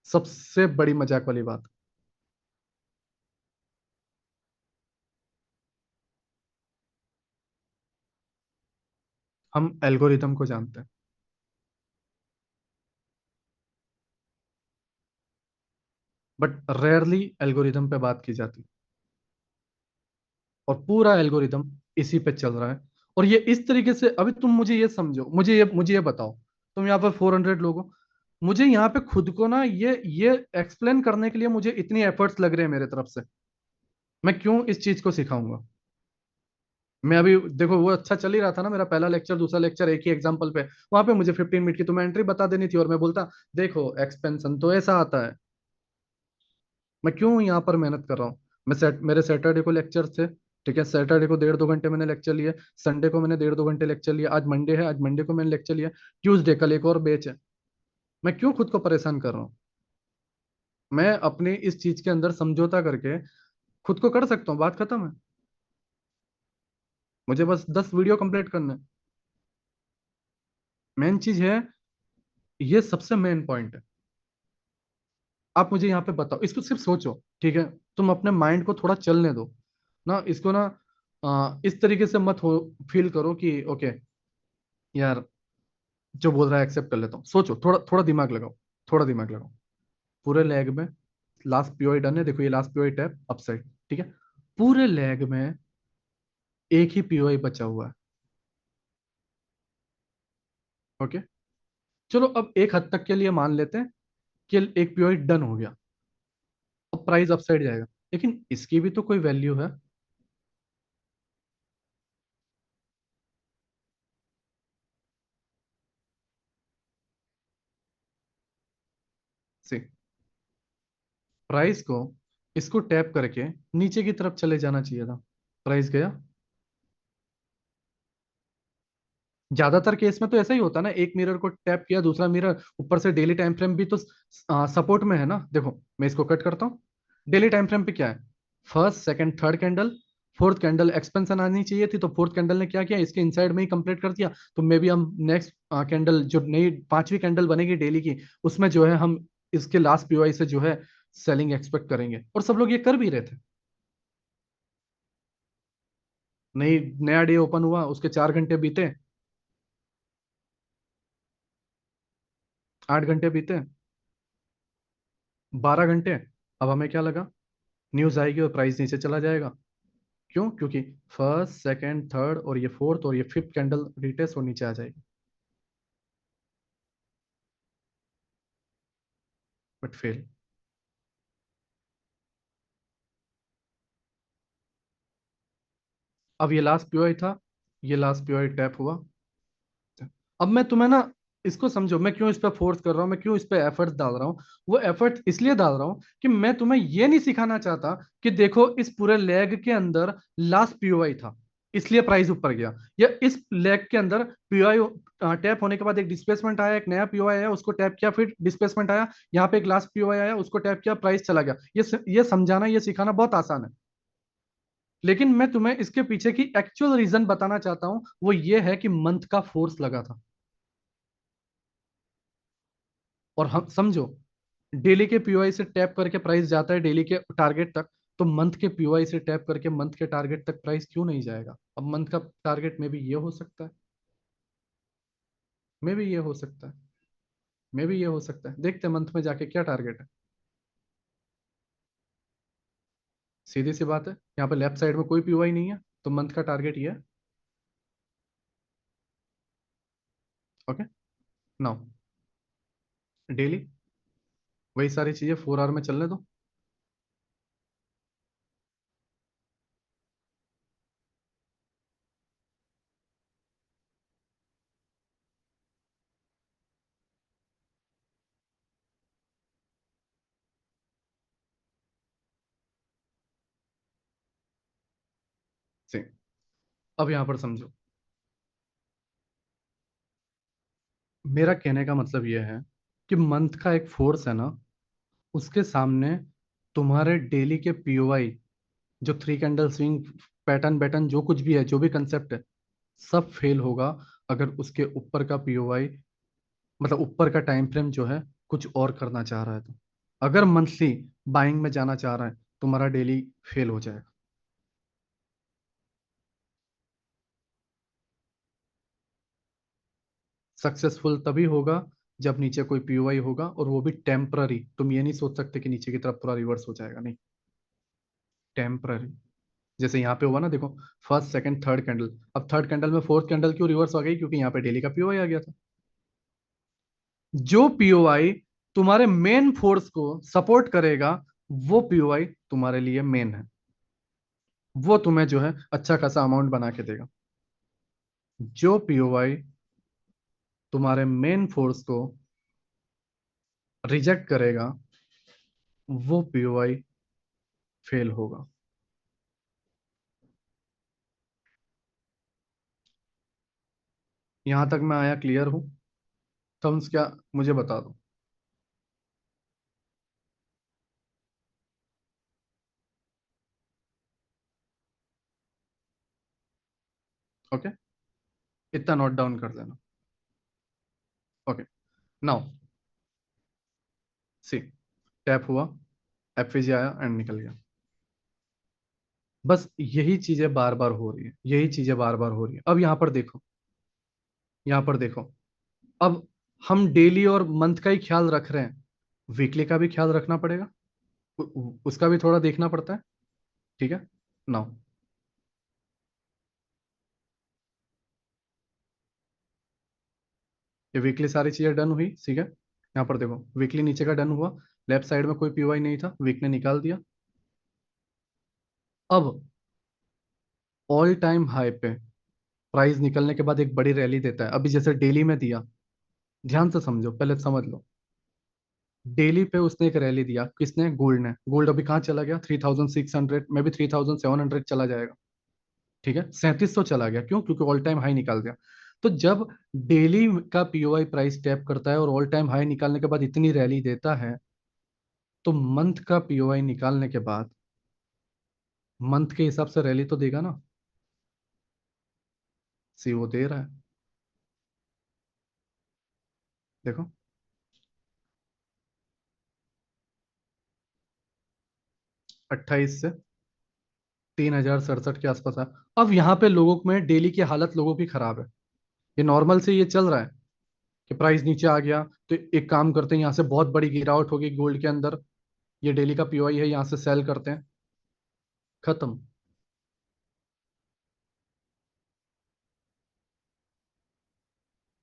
Speaker 1: सबसे बड़ी मजाक वाली बात। हम एल्गोरिदम को जानते हैं, बट रेयरली एल्गोरिदम पे बात की जाती, और पूरा एल्गोरिदम इसी पे चल रहा है। और ये इस तरीके से, अभी तुम मुझे ये समझो, मुझे ये बताओ, तुम यहाँ पर 400 लोग हो, मुझे यहाँ पे खुद को ना ये एक्सप्लेन करने के लिए मुझे इतनी एफर्ट्स लग रहे हैं मेरे तरफ से। मैं क्यों इस चीज को सिखाऊंगा? मैं अभी देखो, वो अच्छा चल ही रहा था ना, मेरा पहला लेक्चर दूसरा लेक्चर एक ही एग्जांपल पे, वहां पे मुझे 15 मिनट की तुम्हें एंट्री बता देनी थी और मैं बोलता देखो एक्सपेंशन तो ऐसा आता है। मैं क्यों यहाँ पर मेहनत कर रहा हूँ? मेरे सैटरडे को लेक्चर थे, ठीक है, सैटरडे को 1.5-2 घंटे मैंने लेक्चर लिए, संडे को मैंने 1.5-2 घंटे लेक्चर लिया, आज मंडे है, आज मंडे को मैंने लेक्चर लिया, ट्यूसडे कल एक और बेच है। मैं क्यों खुद को परेशान कर रहा हूँ? मैं अपनी इस चीज के अंदर समझौता करके खुद को कर सकता हूँ, बात खत्म है। मुझे बस 10 वीडियो कंप्लीट करना है। मेन चीज है, ये सबसे मेन पॉइंट है। आप मुझे यहाँ पे बताओ, इसको सिर्फ सोचो, ठीक है, तुम अपने माइंड को थोड़ा चलने दो ना, इसको ना इस तरीके से मत हो, फील करो कि ओके यार, जो बोल रहा है एक्सेप्ट कर लेता हूँ। सोचो, थोड़ा थोड़ा दिमाग लगाओ। थोड़ा दिमाग लगाओ। पूरे लेग में लास्ट पीओई डन है, देखो ये लास्ट पीओई टैप अपसाइड, ठीक है। पूरे लेग में एक ही पीओई बचा हुआ है। ओके, चलो अब एक हद तक के लिए मान लेते हैं कि एक पीओई डन हो गया, अब प्राइस अपसाइड जाएगा, लेकिन इसकी भी तो कोई वैल्यू है। सी, प्राइस को इसको टैप करके नीचे की तरफ चले जाना चाहिए था, प्राइस गया। ज्यादातर केस में तो ऐसा ही होता है ना, एक मिरर को टैप किया, दूसरा मिरर ऊपर से डेली टाइम फ्रेम भी तो सपोर्ट में है ना। देखो मैं इसको कट करता हूँ, डेली टाइम फ्रेम पे क्या है, first second third candle, fourth candle expansion आनी चाहिए थी, तो फोर्थ कैंडल ने क्या किया, इसके इनसाइड में ही कंप्लीट कर दिया। तो मे बी हम नेक्स्ट कैंडल जो नई पांचवी कैंडल बनेगी डेली की, उसमें जो है हम इसके लास्ट पीओआई से जो है सेलिंग एक्सपेक्ट करेंगे, और सब लोग ये कर भी रहे थे। नई नया डे ओपन हुआ, उसके 4 घंटे बीते, 8 घंटे बीते, 12 घंटे। अब हमें क्या लगा, न्यूज आएगी और प्राइस नीचे चला जाएगा। क्यों? क्योंकि फर्स्ट सेकंड थर्ड और ये फोर्थ और ये फिफ्थ कैंडल रिटेस्ट और नीचे आ जाएगी, बट फेल। अब ये लास्ट पीओआई था, ये लास्ट पीओआई टैप हुआ। अब मैं तुम्हें ना, इसको समझो, मैं क्यों इस पे फोर्स कर रहा हूँ, मैं क्यों इस पे एफर्ट्स डाल रहा हूँ। वो एफर्ट इसलिए डाल रहा हूँ कि मैं तुम्हें ये नहीं सिखाना चाहता कि देखो इस पूरे लेग के अंदर लास्ट पीओआई था इसलिए प्राइस ऊपर गया, या इस लेग के अंदर पीओआई टैप होने के बाद एक डिस्प्लेसमेंट आया, एक नया पीओआई आया, उसको टैप किया, फिर डिस्प्लेसमेंट आया, यहाँ पे एक लास्ट पीओआई आया, उसको टैप किया, प्राइस चला गया। ये समझाना, ये सिखाना बहुत आसान है। लेकिन मैं तुम्हें इसके पीछे की एक्चुअल रीजन बताना चाहता हूँ, वो ये है कि मंथ का फोर्स लगा था। और हम समझो, डेली के पीओआई से टैप करके प्राइस जाता है डेली के टारगेट तक, तो मंथ के पीओआई से टैप करके मंथ के टारगेट तक प्राइस क्यों नहीं जाएगा? अब मंथ का टारगेट में भी ये हो सकता है, में भी ये हो सकता है, में भी ये हो सकता है। देखते हैं मंथ में जाके क्या टारगेट है। सीधी सी बात है, यहाँ पे लेफ्ट साइड में कोई पीओआई नहीं है, तो मंथ का टारगेट ये है। ओके, नाउ डेली वही सारी चीजें 4 आवर में चलने दो। सी, अब यहाँ पर समझो, मेरा कहने का मतलब यह है कि मंथ का एक फोर्स है ना, उसके सामने तुम्हारे डेली के पीओआई, जो 3 कैंडल स्विंग पैटर्न बैटर्न जो कुछ भी है, जो भी कंसेप्ट है, सब फेल होगा अगर उसके ऊपर का पीओआई, मतलब ऊपर का टाइम फ्रेम जो है कुछ और करना चाह रहा है। तो अगर मंथली बाइंग में जाना चाह रहा है, तुम्हारा डेली फेल हो जाएगा। सक्सेसफुल तभी होगा जब नीचे कोई पीओआई होगा, और वो भी टेम्पररी। तुम ये नहीं सोच सकते कि नीचे की तरफ पूरा रिवर्स हो जाएगा, नहीं, टेम्पररी। जैसे यहाँ पे हुआ ना, देखो फर्स्ट सेकंड थर्ड कैंडल, अब थर्ड कैंडल में फोर्थ कैंडल क्यों रिवर्स हो गई? क्योंकि यहाँ पे डेली का पीओआई आ गया था। जो पीओआई तुम्हारे मेन फोर्स को सपोर्ट करेगा, वो पीओआई तुम्हारे लिए मेन है, वो तुम्हें जो है अच्छा खासा अमाउंट बना के देगा। जो पीओआई तुम्हारे मेन फोर्स को रिजेक्ट करेगा, वो पीओआई फेल होगा। यहां तक मैं आया क्लियर हूं? टर्म्स क्या, मुझे बता दो। ओके, इतना नोट डाउन कर देना। ओके, नाउ सी, टैप हुआ, एफवीजी आया एंड निकल गया। बस यही चीजें बार बार हो रही है, यही चीजें बार बार हो रही है। अब यहाँ पर देखो, यहाँ पर देखो, अब हम डेली और मंथ का ही ख्याल रख रहे हैं, वीकली का भी ख्याल रखना पड़ेगा, उसका भी थोड़ा देखना पड़ता है। ठीक है। नाउ ये वीकली सारी चीजें डन हुई, ठीक है। यहाँ पर देखो वीकली नीचे का डन हुआ, लेफ्ट साइड में कोई पीओआई नहीं था, वीक ने निकाल दिया। अब ऑल टाइम हाई पे प्राइस निकलने के बाद एक बड़ी रैली देता है, अभी जैसे डेली में दिया। ध्यान से समझो, पहले समझ लो। डेली पे उसने एक रैली दिया, किसने? गोल्ड ने। गोल्ड अभी कहाँ चला गया? 3600, मे बी 3700 चला जाएगा। ठीक है, 3700 चला गया, क्यों? क्योंकि ऑल टाइम हाई निकाल दिया। तो जब डेली का पीओआई प्राइस टैप करता है और ऑल टाइम हाई निकालने के बाद इतनी रैली देता है, तो मंथ का पीओआई निकालने के बाद मंथ के हिसाब से रैली तो देगा ना। सी वो दे रहा है, देखो। 28 से 3067 के आसपास है। अब यहाँ पे लोगों में डेली की हालत लोगों की खराब है। ये नॉर्मल से ये चल रहा है कि प्राइस नीचे आ गया, तो एक काम करते हैं, यहाँ से बहुत बड़ी गिरावट होगी गोल्ड के अंदर, ये डेली का पीओआई है, यहाँ से सेल करते हैं, खत्म।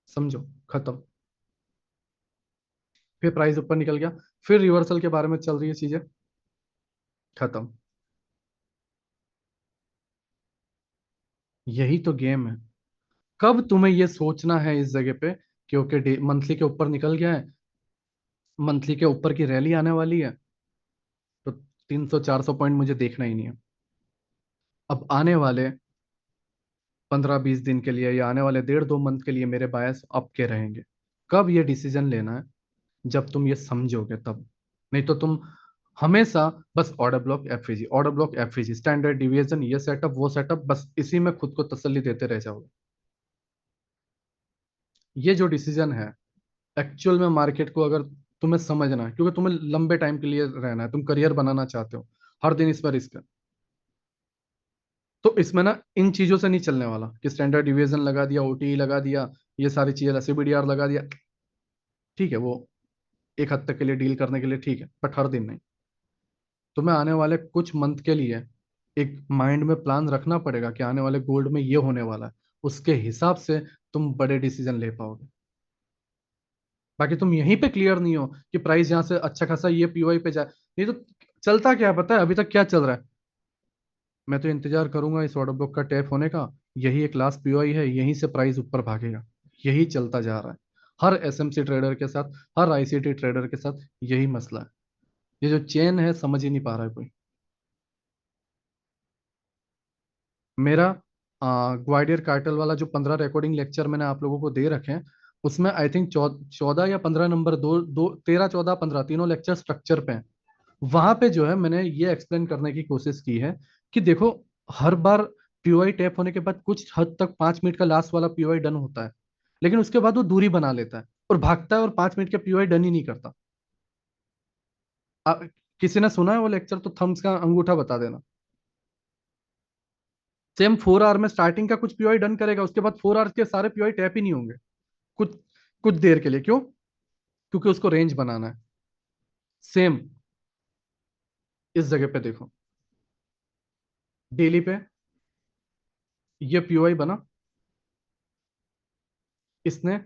Speaker 1: समझो, खत्म। फिर प्राइस ऊपर निकल गया, फिर रिवर्सल के बारे में चल रही है चीजें, खत्म। यही तो गेम है। कब तुम्हें ये सोचना है इस जगह पे कि ओके मंथली के ऊपर निकल गया है, मंथली के ऊपर की रैली आने वाली है, तो 300 400 पॉइंट मुझे देखना ही नहीं है। अब आने वाले 15 20 दिन के लिए या आने वाले 1.5 2 मंथ के लिए मेरे बायस अप के रहेंगे। कब ये डिसीजन लेना है? जब तुम ये समझोगे तब। नहीं तो तुम हमेशा बस order block FEG, order block FEG, standard deviation, ये सेटअप वो सेटअप, बस इसी में खुद को तसल्ली देते रह जाओगे। ये जो डिसीजन है, एक्चुअल में मार्केट को अगर तुम्हें समझना है, क्योंकि तुम्हें लंबे टाइम के लिए रहना है, तुम करियर बनाना चाहते हो, हर दिन इसमें रिस्क है, तो इसमें ना इन चीजों से नहीं चलने वाला कि स्टैंडर्ड डिविएशन लगा दिया, ओटीई लगा दिया, ये सारी चीजें, सीबीडीआर लगा दिया। ठीक है, वो एक हद तक के लिए डील करने के लिए ठीक है, बट हर दिन नहीं। तुम्हें आने वाले कुछ मंथ के लिए एक माइंड में प्लान रखना पड़ेगा कि आने वाले गोल्ड में ये होने वाला है, उसके हिसाब से तुम बड़े डिसीजन ले पाओगे। बाकी तुम यहीं पे क्लियर नहीं हो कि प्राइस यहाँ से अच्छा खासा ये पीओआई पे जाए, नहीं तो चलता क्या है पता है? अभी तक क्या चल रहा है? मैं तो इंतजार करूंगा इस ऑर्डर बुक का टैप होने का, यही एक लास्ट पीओआई है, यहीं से प्राइस ऊपर भागेगा। यही चलता जा रहा है हर एसएमसी ट्रेडर के साथ, हर आईसीटी ट्रेडर के साथ, यही मसला है। ये जो चेन है समझ ही नहीं पा रहा है कोई। मेरा ग्वाइडियर कार्टेल वाला जो 15 रिकॉर्डिंग लेक्चर मैंने आप लोगों को दे रखे हैं, उसमें आई थिंक 14 या 15 नंबर, दो दो 13 14 15 तीनों लेक्चर स्ट्रक्चर पे हैं। वहां पे जो है मैंने ये एक्सप्लेन करने की कोशिश की है कि देखो, हर बार पीओआई टैप होने के बाद कुछ हद तक 5 मिनट का लास्ट वाला पीओआई डन होता है, लेकिन उसके बाद वो दूरी बना लेता है और भागता है और 5 मिनट के पीओआई डन ही नहीं करता। आ, किसी ने सुना है वो लेक्चर? तो थम्स का अंगूठा बता देना। सेम 4 आवर में स्टार्टिंग का कुछ पीओआई डन करेगा, उसके बाद 4 आवर के सारे पीओआई टैप ही नहीं होंगे, कुछ कुछ देर के लिए। क्यों? क्योंकि उसको रेंज बनाना है। सेम इस जगह पे देखो, डेली पे ये पीओआई बना, इसने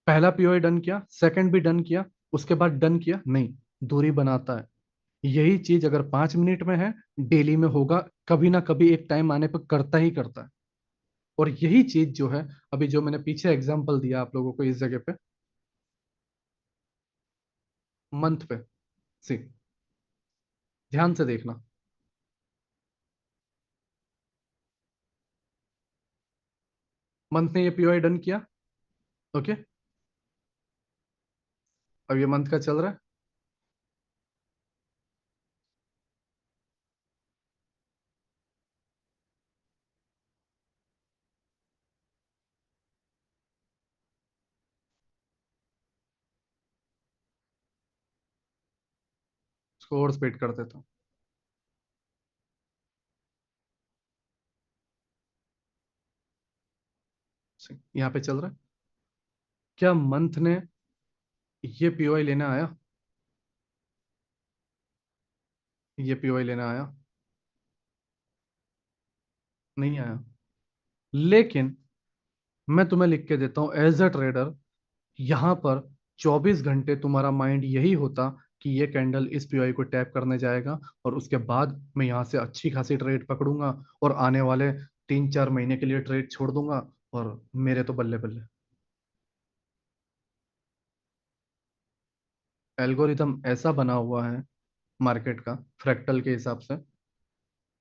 Speaker 1: पहला पीओआई डन किया, सेकंड भी डन किया, उसके बाद डन किया नहीं, दूरी बनाता है। यही चीज अगर 5 मिनट में है, डेली में होगा, कभी ना कभी एक टाइम आने पर करता ही करता है। और यही चीज जो है, अभी जो मैंने पीछे एग्जांपल दिया आप लोगों को इस जगह पे, मंथ पे, सी, ध्यान से देखना। मंथ ने ये पीओआई डन किया, ओके। अब ये मंथ का चल रहा है, उसको और स्पीड कर देता हूँ। यहाँ पे चल रहा है, क्या मंथ ने ये पीओआई लेने आया? ये पीओआई लेने आया? नहीं आया। लेकिन मैं तुम्हें लिख के देता हूँ एज अ ट्रेडर, यहाँ पर 24 घंटे तुम्हारा माइंड यही होता कि ये कैंडल इस पीओआई को टैप करने जाएगा, और उसके बाद मैं यहाँ से अच्छी खासी ट्रेड पकड़ूंगा, और आने वाले 3-4 महीने के लिए ट्रेड छोड़ दूंगा, और मेरे तो बल्ले बल्ले। एल्गोरिदम ऐसा बना हुआ है मार्केट का, फ्रैक्टल के हिसाब से,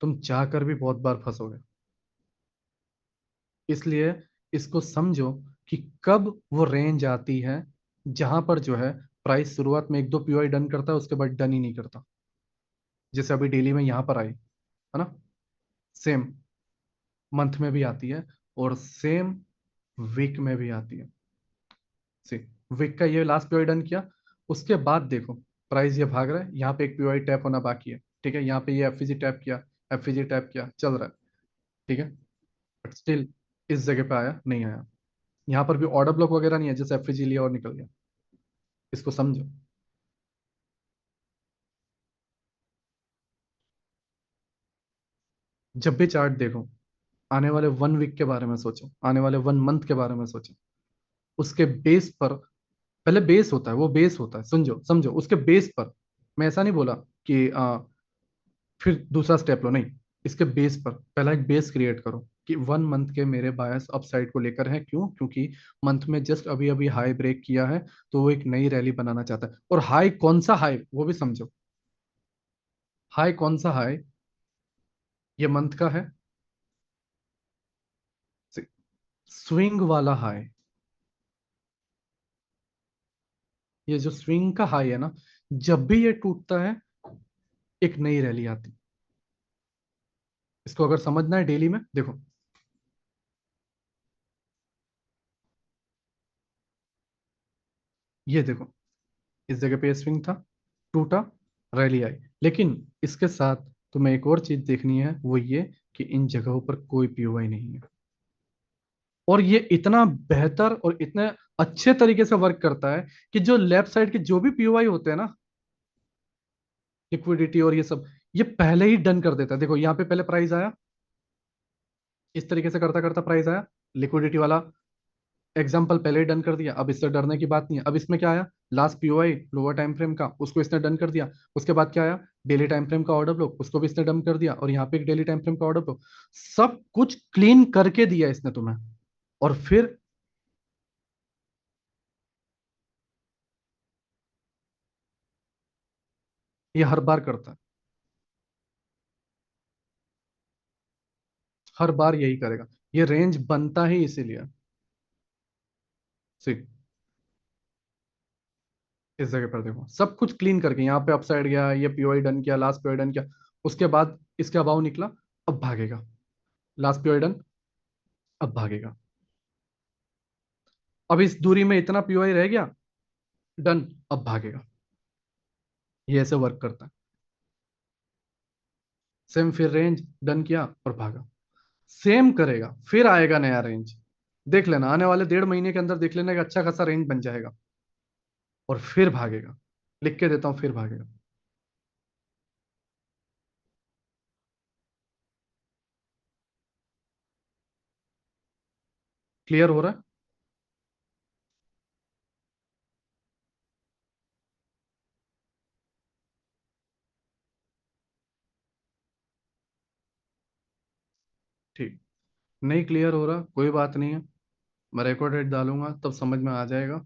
Speaker 1: तुम चाह कर भी बहुत बार फंसोगे। इसलिए इसको समझो कि कब वो रेंज आती है जहां पर जो है प्राइस शुरुआत में एक दो पीओआई डन करता है, उसके बाद डन ही नहीं करता। जैसे अभी डेली में यहाँ पर आई है ना, सेम मंथ में भी आती है, और सेम वीक में भी आती है। सी, वीक का ये लास्ट पीओआई डन किया, उसके बाद देखो प्राइस ये भाग रहा है, यहाँ पे एक पीओआई टैप होना बाकी है, ठीक है, यहाँ पे ये एफईजी टैप किया, एफईजी टैप किया, चल रहा है, ठीक है, बट स्टिल इस जगह पे आया नहीं आया। यहाँ पर भी ऑर्डर ब्लॉक वगैरह नहीं है, जैसे एफईजी लिया और निकल गया। इसको समझो। जब भी चार्ट देखो, आने वाले 1 वीक के बारे में सोचो, आने वाले 1 मंथ के बारे में सोचो। उसके बेस पर, पहले बेस होता है, वो बेस होता है, समझो समझो, उसके बेस पर। मैं ऐसा नहीं बोला कि फिर दूसरा स्टेप लो, नहीं। इसके बेस पर पहला एक बेस क्रिएट करो कि 1 मंथ के मेरे बायस अपसाइड को लेकर है, क्यों? क्योंकि मंथ में जस्ट अभी अभी हाई ब्रेक किया है, तो वो एक नई रैली बनाना चाहता है। और हाई कौन सा हाई, वो भी समझो। हाई कौन सा हाई? ये मंथ का है, स्विंग वाला हाई। ये जो स्विंग का हाई है ना, जब भी ये टूटता है, एक नई रैली आती। इसको अगर समझना है डेली में देखो, ये देखो, इस जगह पे स्विंग था, टूटा, रैली आई। लेकिन इसके साथ तुम्हें एक और चीज देखनी है, वो ये कि इन जगहों पर कोई पीओआई नहीं है। और ये इतना बेहतर और इतने अच्छे तरीके से वर्क करता है कि जो लेफ्ट साइड के जो भी पीओआई होते हैं ना, लिक्विडिटी और ये सब, ये पहले ही डन कर देता है। देखो यहाँ पे पहले प्राइस आया, इस तरीके से करता करता प्राइस आया, लिक्विडिटी वाला एग्जाम्पल पहले ही डन कर दिया, अब इससे डरने की बात नहीं है। अब इसमें क्या आया, last POI lower time frame का, उसको इसने डन कर दिया। उसके बाद क्या आया, डेली टाइम फ्रेम का ऑर्डर ब्लॉक, उसको भी इसने डन कर दिया, और यहाँ पे एक डेली टाइम फ्रेम का ऑर्डर ब्लॉक। सब कुछ क्लीन करके दिया इसने तुम्हें। और फिर ये हर बार करता है, हर बार यही करेगा। ये रेंज बनता ही इसीलिए। सी, इस जगह पर देखो, सब कुछ क्लीन करके यहाँ पे अपसाइड गया, ये पीओआई डन किया, लास्ट पीओआई डन किया, उसके बाद इसके अबाव निकला, अब भागेगा। लास्ट पीओआई डन, अब भागेगा। अब इस दूरी में इतना पीओआई रह गया, डन, अब भागेगा। ये ऐसे वर्क करता है। सेम, फिर रेंज डन किया और भागा, सेम करेगा, फिर आएगा नया रेंज। देख लेना आने वाले 1.5 महीने के अंदर, देख लेना कि अच्छा खासा रेंज बन जाएगा, और फिर भागेगा। लिख के देता हूं, फिर भागेगा। क्लियर हो रहा है? ठीक, नहीं क्लियर हो रहा कोई बात नहीं है, मैं रिकॉर्ड रेट डालूंगा तब समझ में आ जाएगा।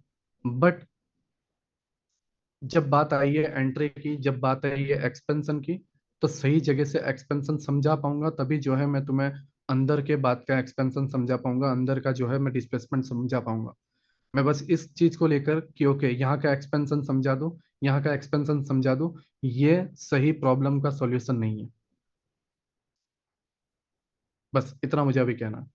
Speaker 1: बट जब बात आई है एंट्री की, जब बात आई है एक्सपेंशन की, तो सही जगह से एक्सपेंशन समझा पाऊंगा, तभी जो है मैं तुम्हें अंदर के बात का एक्सपेंशन समझा पाऊंगा, अंदर का जो है मैं डिस्प्लेसमेंट समझा पाऊंगा। मैं बस इस चीज को लेकर कि ओके यहाँ का एक्सपेंशन समझा दो, यहाँ का एक्सपेंशन समझा दो, ये सही प्रॉब्लम का सॉल्यूशन नहीं है। बस इतना मुझे अभी कहना है।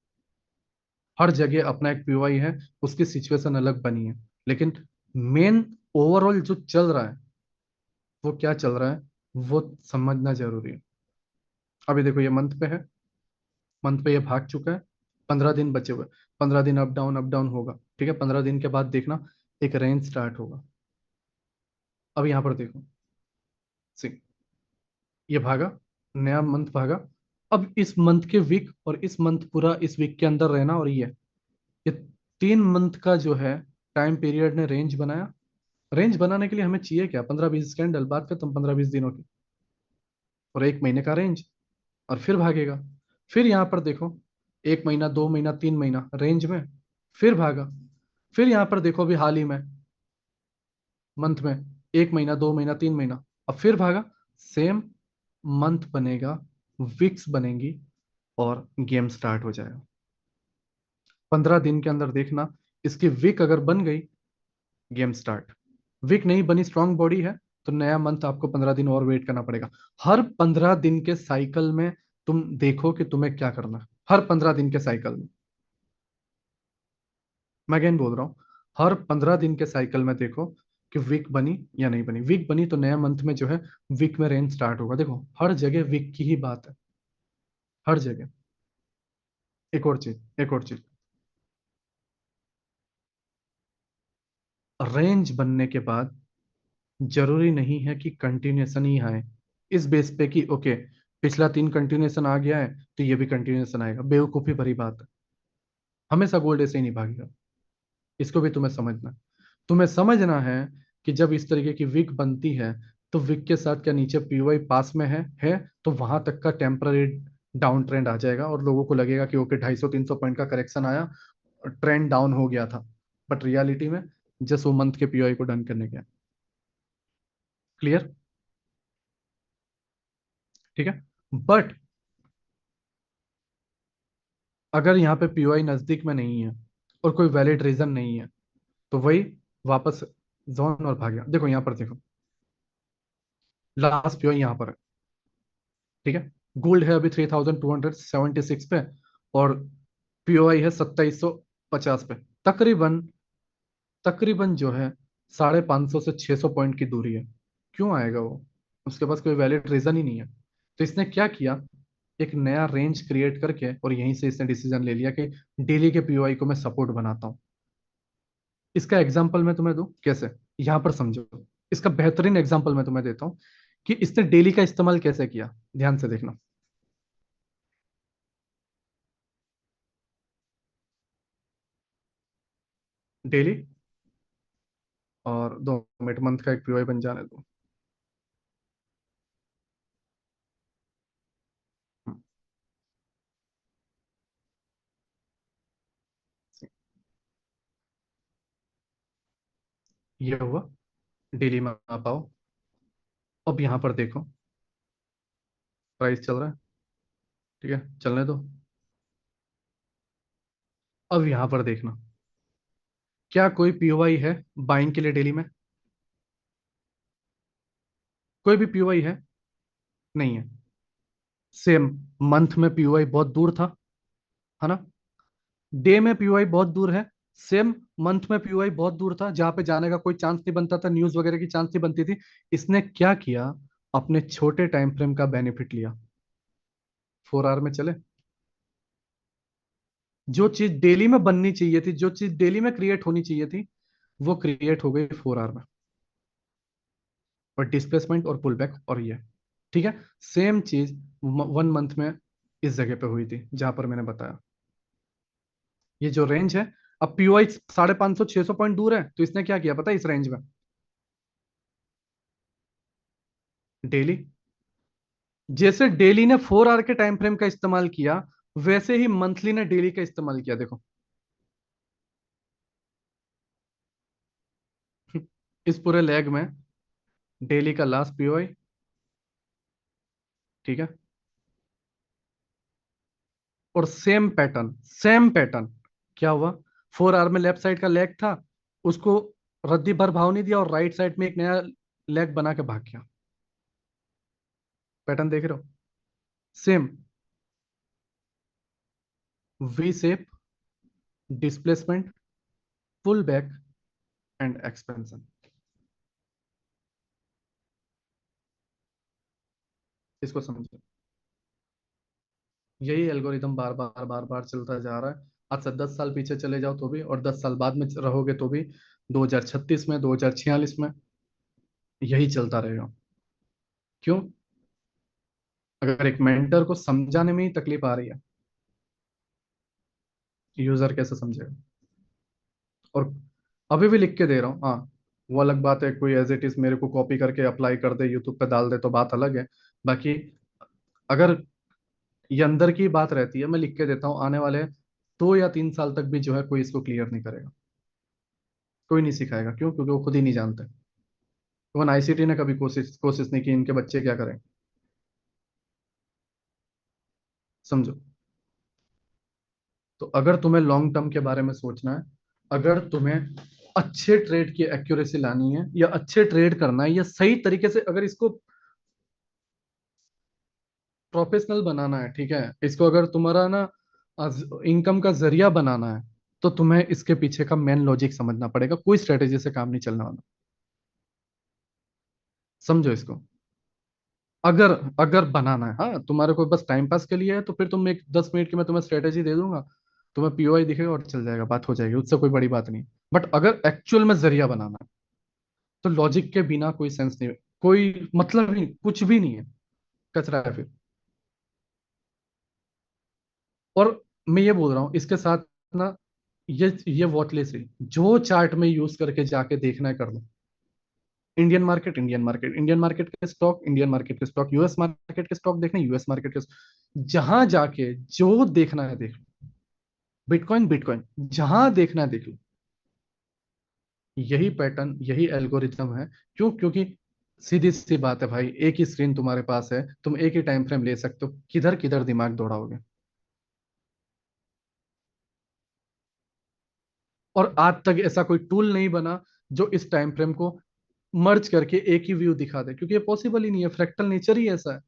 Speaker 1: हर जगह अपना एक पीओआई है, उसकी सिचुएशन अलग बनी है, लेकिन मेन ओवरऑल जो चल रहा है, वो क्या चल रहा है, वो समझना जरूरी है। अभी देखो ये मंथ पे है, मंथ पे ये भाग चुका है, 15 दिन बचे हुए, 15 दिन अप डाउन होगा, ठीक है, 15 दिन के बाद देखना एक रेंज स्टार्ट होगा। अब यहाँ पर देखो, सी, ये भागा, नया मंथ भागा। अब इस मंथ के वीक और इस मंथ पूरा इस वीक के अंदर रहना, और ये 3 मंथ का जो है टाइम पीरियड ने रेंज बनाया। रेंज बनाने के लिए हमें चाहिए क्या, 15-20 कैंडल, बात खत्म, 15-20 दिनों की। और 1 महीने का रेंज, और फिर भागेगा। फिर यहाँ पर देखो, 1 महीना, 2 महीना, 3 महीना रेंज में, फिर भागा। फिर यहाँ पर देखो अभी हाल ही में मंथ में, 1 महीना, 2 महीना, 3 महीना, अब फिर भागा। सेम मंथ बनेगा, वीक्स बनेंगी, और गेम स्टार्ट हो जाएगा। 15 दिन के अंदर देखना, इसकी वीक अगर बन गई, गेम स्टार्ट। वीक नहीं बनी, स्ट्रांग बॉडी है, तो नया मंथ आपको 15 दिन और वेट करना पड़ेगा। हर 15 दिन के साइकिल में तुम देखो कि तुम्हें क्या करना है। हर 15 दिन के साइकिल में, मैं अगेन बोल रहा हूँ, हर 15 दिन के साइकिल में देखो कि वीक बनी या नहीं बनी। वीक बनी तो नया मंथ में जो है वीक में रेंज स्टार्ट होगा। देखो हर जगह वीक की ही बात है, हर जगह। एक और चीज, एक और चीज, रेंज बनने के बाद जरूरी नहीं है कि कंटिन्यूएशन ही आए। इस बेस पे कि ओके, पिछला 3 कंटिन्यूएशन आ गया है तो ये भी कंटिन्यूएशन आएगा, बेवकूफी भरी बात है। हमेशा गोल्ड ऐसे ही नहीं भागेगा। इसको भी तुम्हें समझना है। तुम्हें समझना है कि जब इस तरीके की विक बनती है, तो विक के साथ क्या नीचे पीओआई पास में है तो वहां तक का टेम्पररी डाउन ट्रेंड आ जाएगा, और लोगों को लगेगा कि ओके 250-300 पॉइंट का करेक्शन आया, ट्रेंड डाउन हो गया था। बट रियलिटी में जस्ट वो मंथ के पीओआई को डन करने गया। क्लियर? ठीक है। बट अगर यहाँ पे पीओआई नजदीक में नहीं है और कोई वैलिड रीजन नहीं है, तो वही वापस जोन और भाग गया। देखो यहाँ पर देखो, लास्ट पीओआई यहाँ पर है। ठीक है। गोल्ड है अभी 3276 पे, और पीओआई है 2750 पे। तकरीबन, तकरीबन जो है 550 से 600 पॉइंट की दूरी है। क्यों आएगा वो? उसके पास कोई वैलिड रीजन ही नहीं है। तो इसने क्या किया, एक नया रेंज क्रिएट करके, और यहीं से इसने डिसीजन ले लिया कि डेली के पीओआई को मैं सपोर्ट बनाता हूँ। इसका एग्जांपल मैं तुम्हें दूं कैसे, यहां पर समझो। इसका बेहतरीन एग्जांपल मैं तुम्हें देता हूँ कि इसने डेली का इस्तेमाल कैसे किया। ध्यान से देखना। डेली, और 2 मिनट, मंथ का एक पीओआई बन जाने दो। ये हुआ, डेली में आप आओ। अब यहाँ पर देखो, प्राइस चल रहा है, ठीक है, चलने दो। अब यहाँ पर देखना, क्या कोई पीओआई है बाइंग के लिए डेली में? कोई भी पीओआई है? नहीं है। सेम मंथ में पीओआई बहुत दूर था, है ना? डे में पीओआई बहुत दूर है। सेम मंथ में पीओआई बहुत दूर था, जहां पे जाने का कोई चांस नहीं बनता था, न्यूज वगैरह की चांस नहीं बनती थी। इसने क्या किया, अपने छोटे टाइम फ्रेम का बेनिफिट लिया। 4 आवर में चले। जो चीज डेली में बननी चाहिए थी, जो चीज डेली में क्रिएट होनी चाहिए थी, वो क्रिएट हो गई 4 आवर में। और डिस्प्लेसमेंट और पुल बैक, और ये, ठीक है, सेम चीज 1 मंथ में इस जगह पे हुई थी जहां पर मैंने बताया। ये जो रेंज है, अब पीओआई 550-600 पॉइंट दूर है, तो इसने क्या किया पता है इस रेंज में? डेली, जैसे डेली ने 4 आवर के टाइम फ्रेम का इस्तेमाल किया, वैसे ही मंथली ने डेली का इस्तेमाल किया। देखो इस पूरे लेग में डेली का लास्ट पीओआई, ठीक है, और सेम पैटर्न, सेम पैटर्न। क्या हुआ, 4 आवर में लेफ्ट साइड का लेग था, उसको रद्दी भर भाव नहीं दिया, और राइट साइड में एक नया लेग बना के भाग गया। पैटर्न देख रहे हो? Same, V shape, displacement, pull back, and expansion. इसको समझो। यही एल्गोरिदम बार बार बार बार चलता जा रहा है। आज से 10 साल पीछे चले जाओ तो भी, और 10 साल बाद में रहोगे तो भी, 2036 में, 2046 में, यही चलता रहेगा। क्यों? अगर एक मेंटर को समझाने में ही तकलीफ आ रही है, यूजर कैसे समझेगा? और अभी भी लिख के दे रहा हूँ, हाँ। वो अलग बात है, कोई एज इट इज मेरे को कॉपी करके अप्लाई कर दे, यूट्यूब पे डाल दे, तो बात अलग है। बाकी अगर ये अंदर की बात रहती है, मैं लिख के देता हूँ, आने वाले 2 या 3 साल तक भी जो है कोई इसको क्लियर नहीं करेगा, कोई नहीं सिखाएगा। क्यों? क्योंकि वो खुद ही नहीं जानते। इवन आईसीटी ने कभी कोशिश कोशिश नहीं की इनके बच्चे क्या करें। समझो। तो अगर तुम्हें लॉन्ग टर्म के बारे में सोचना है, अगर तुम्हें अच्छे ट्रेड की एक्यूरेसी लानी है, या अच्छे ट्रेड करना है, या सही तरीके से अगर इसको प्रोफेशनल बनाना है, ठीक है, इसको अगर तुम्हारा ना इनकम का जरिया बनाना है, तो तुम्हें इसके पीछे का मेन लॉजिक समझना पड़ेगा। कोई स्ट्रेटेजी से काम नहीं चलने वाला। समझो इसको। अगर अगर बनाना है, हाँ, तुम्हारे को बस टाइम पास के लिए है, तो फिर तुम एक 10 मिनट की मैं तुम्हें स्ट्रेटेजी दे दूंगा, तुम्हें पीओआई दिखेगा और चल जाएगा, बात हो जाएगी, उससे कोई बड़ी बात नहीं। बट अगर एक्चुअल में जरिया बनाना है, तो लॉजिक के बिना कोई सेंस नहीं, कोई मतलब ही कुछ भी नहीं है, कचरा है फिर। और मैं ये बोल रहा हूँ इसके साथ ना, ये वॉटलेस है, जो चार्ट में यूज करके जाके देखना है कर लो। Indian market, Indian market, Indian market के स्टॉक, इंडियन मार्केट के स्टॉक, यूएस मार्केट के स्टॉक देखने, यूएस मार्केट के जहां जाके जो देखना है देख लो। बिटकॉइन, बिटकॉइन, जहां देखना है देख लो। यही पैटर्न, यही एल्गोरिथम है। क्यों? क्योंकि सीधी सी बात है भाई, एक ही स्क्रीन तुम्हारे पास है, तुम एक ही टाइम फ्रेम ले सकते हो, किधर किधर दिमाग दौड़ाओगे? और आज तक ऐसा कोई टूल नहीं बना जो इस टाइम फ्रेम को मर्ज करके एक ही व्यू दिखा दे, क्योंकि ये पॉसिबल ही नहीं है, फ्रैक्टल नेचर ही ऐसा है।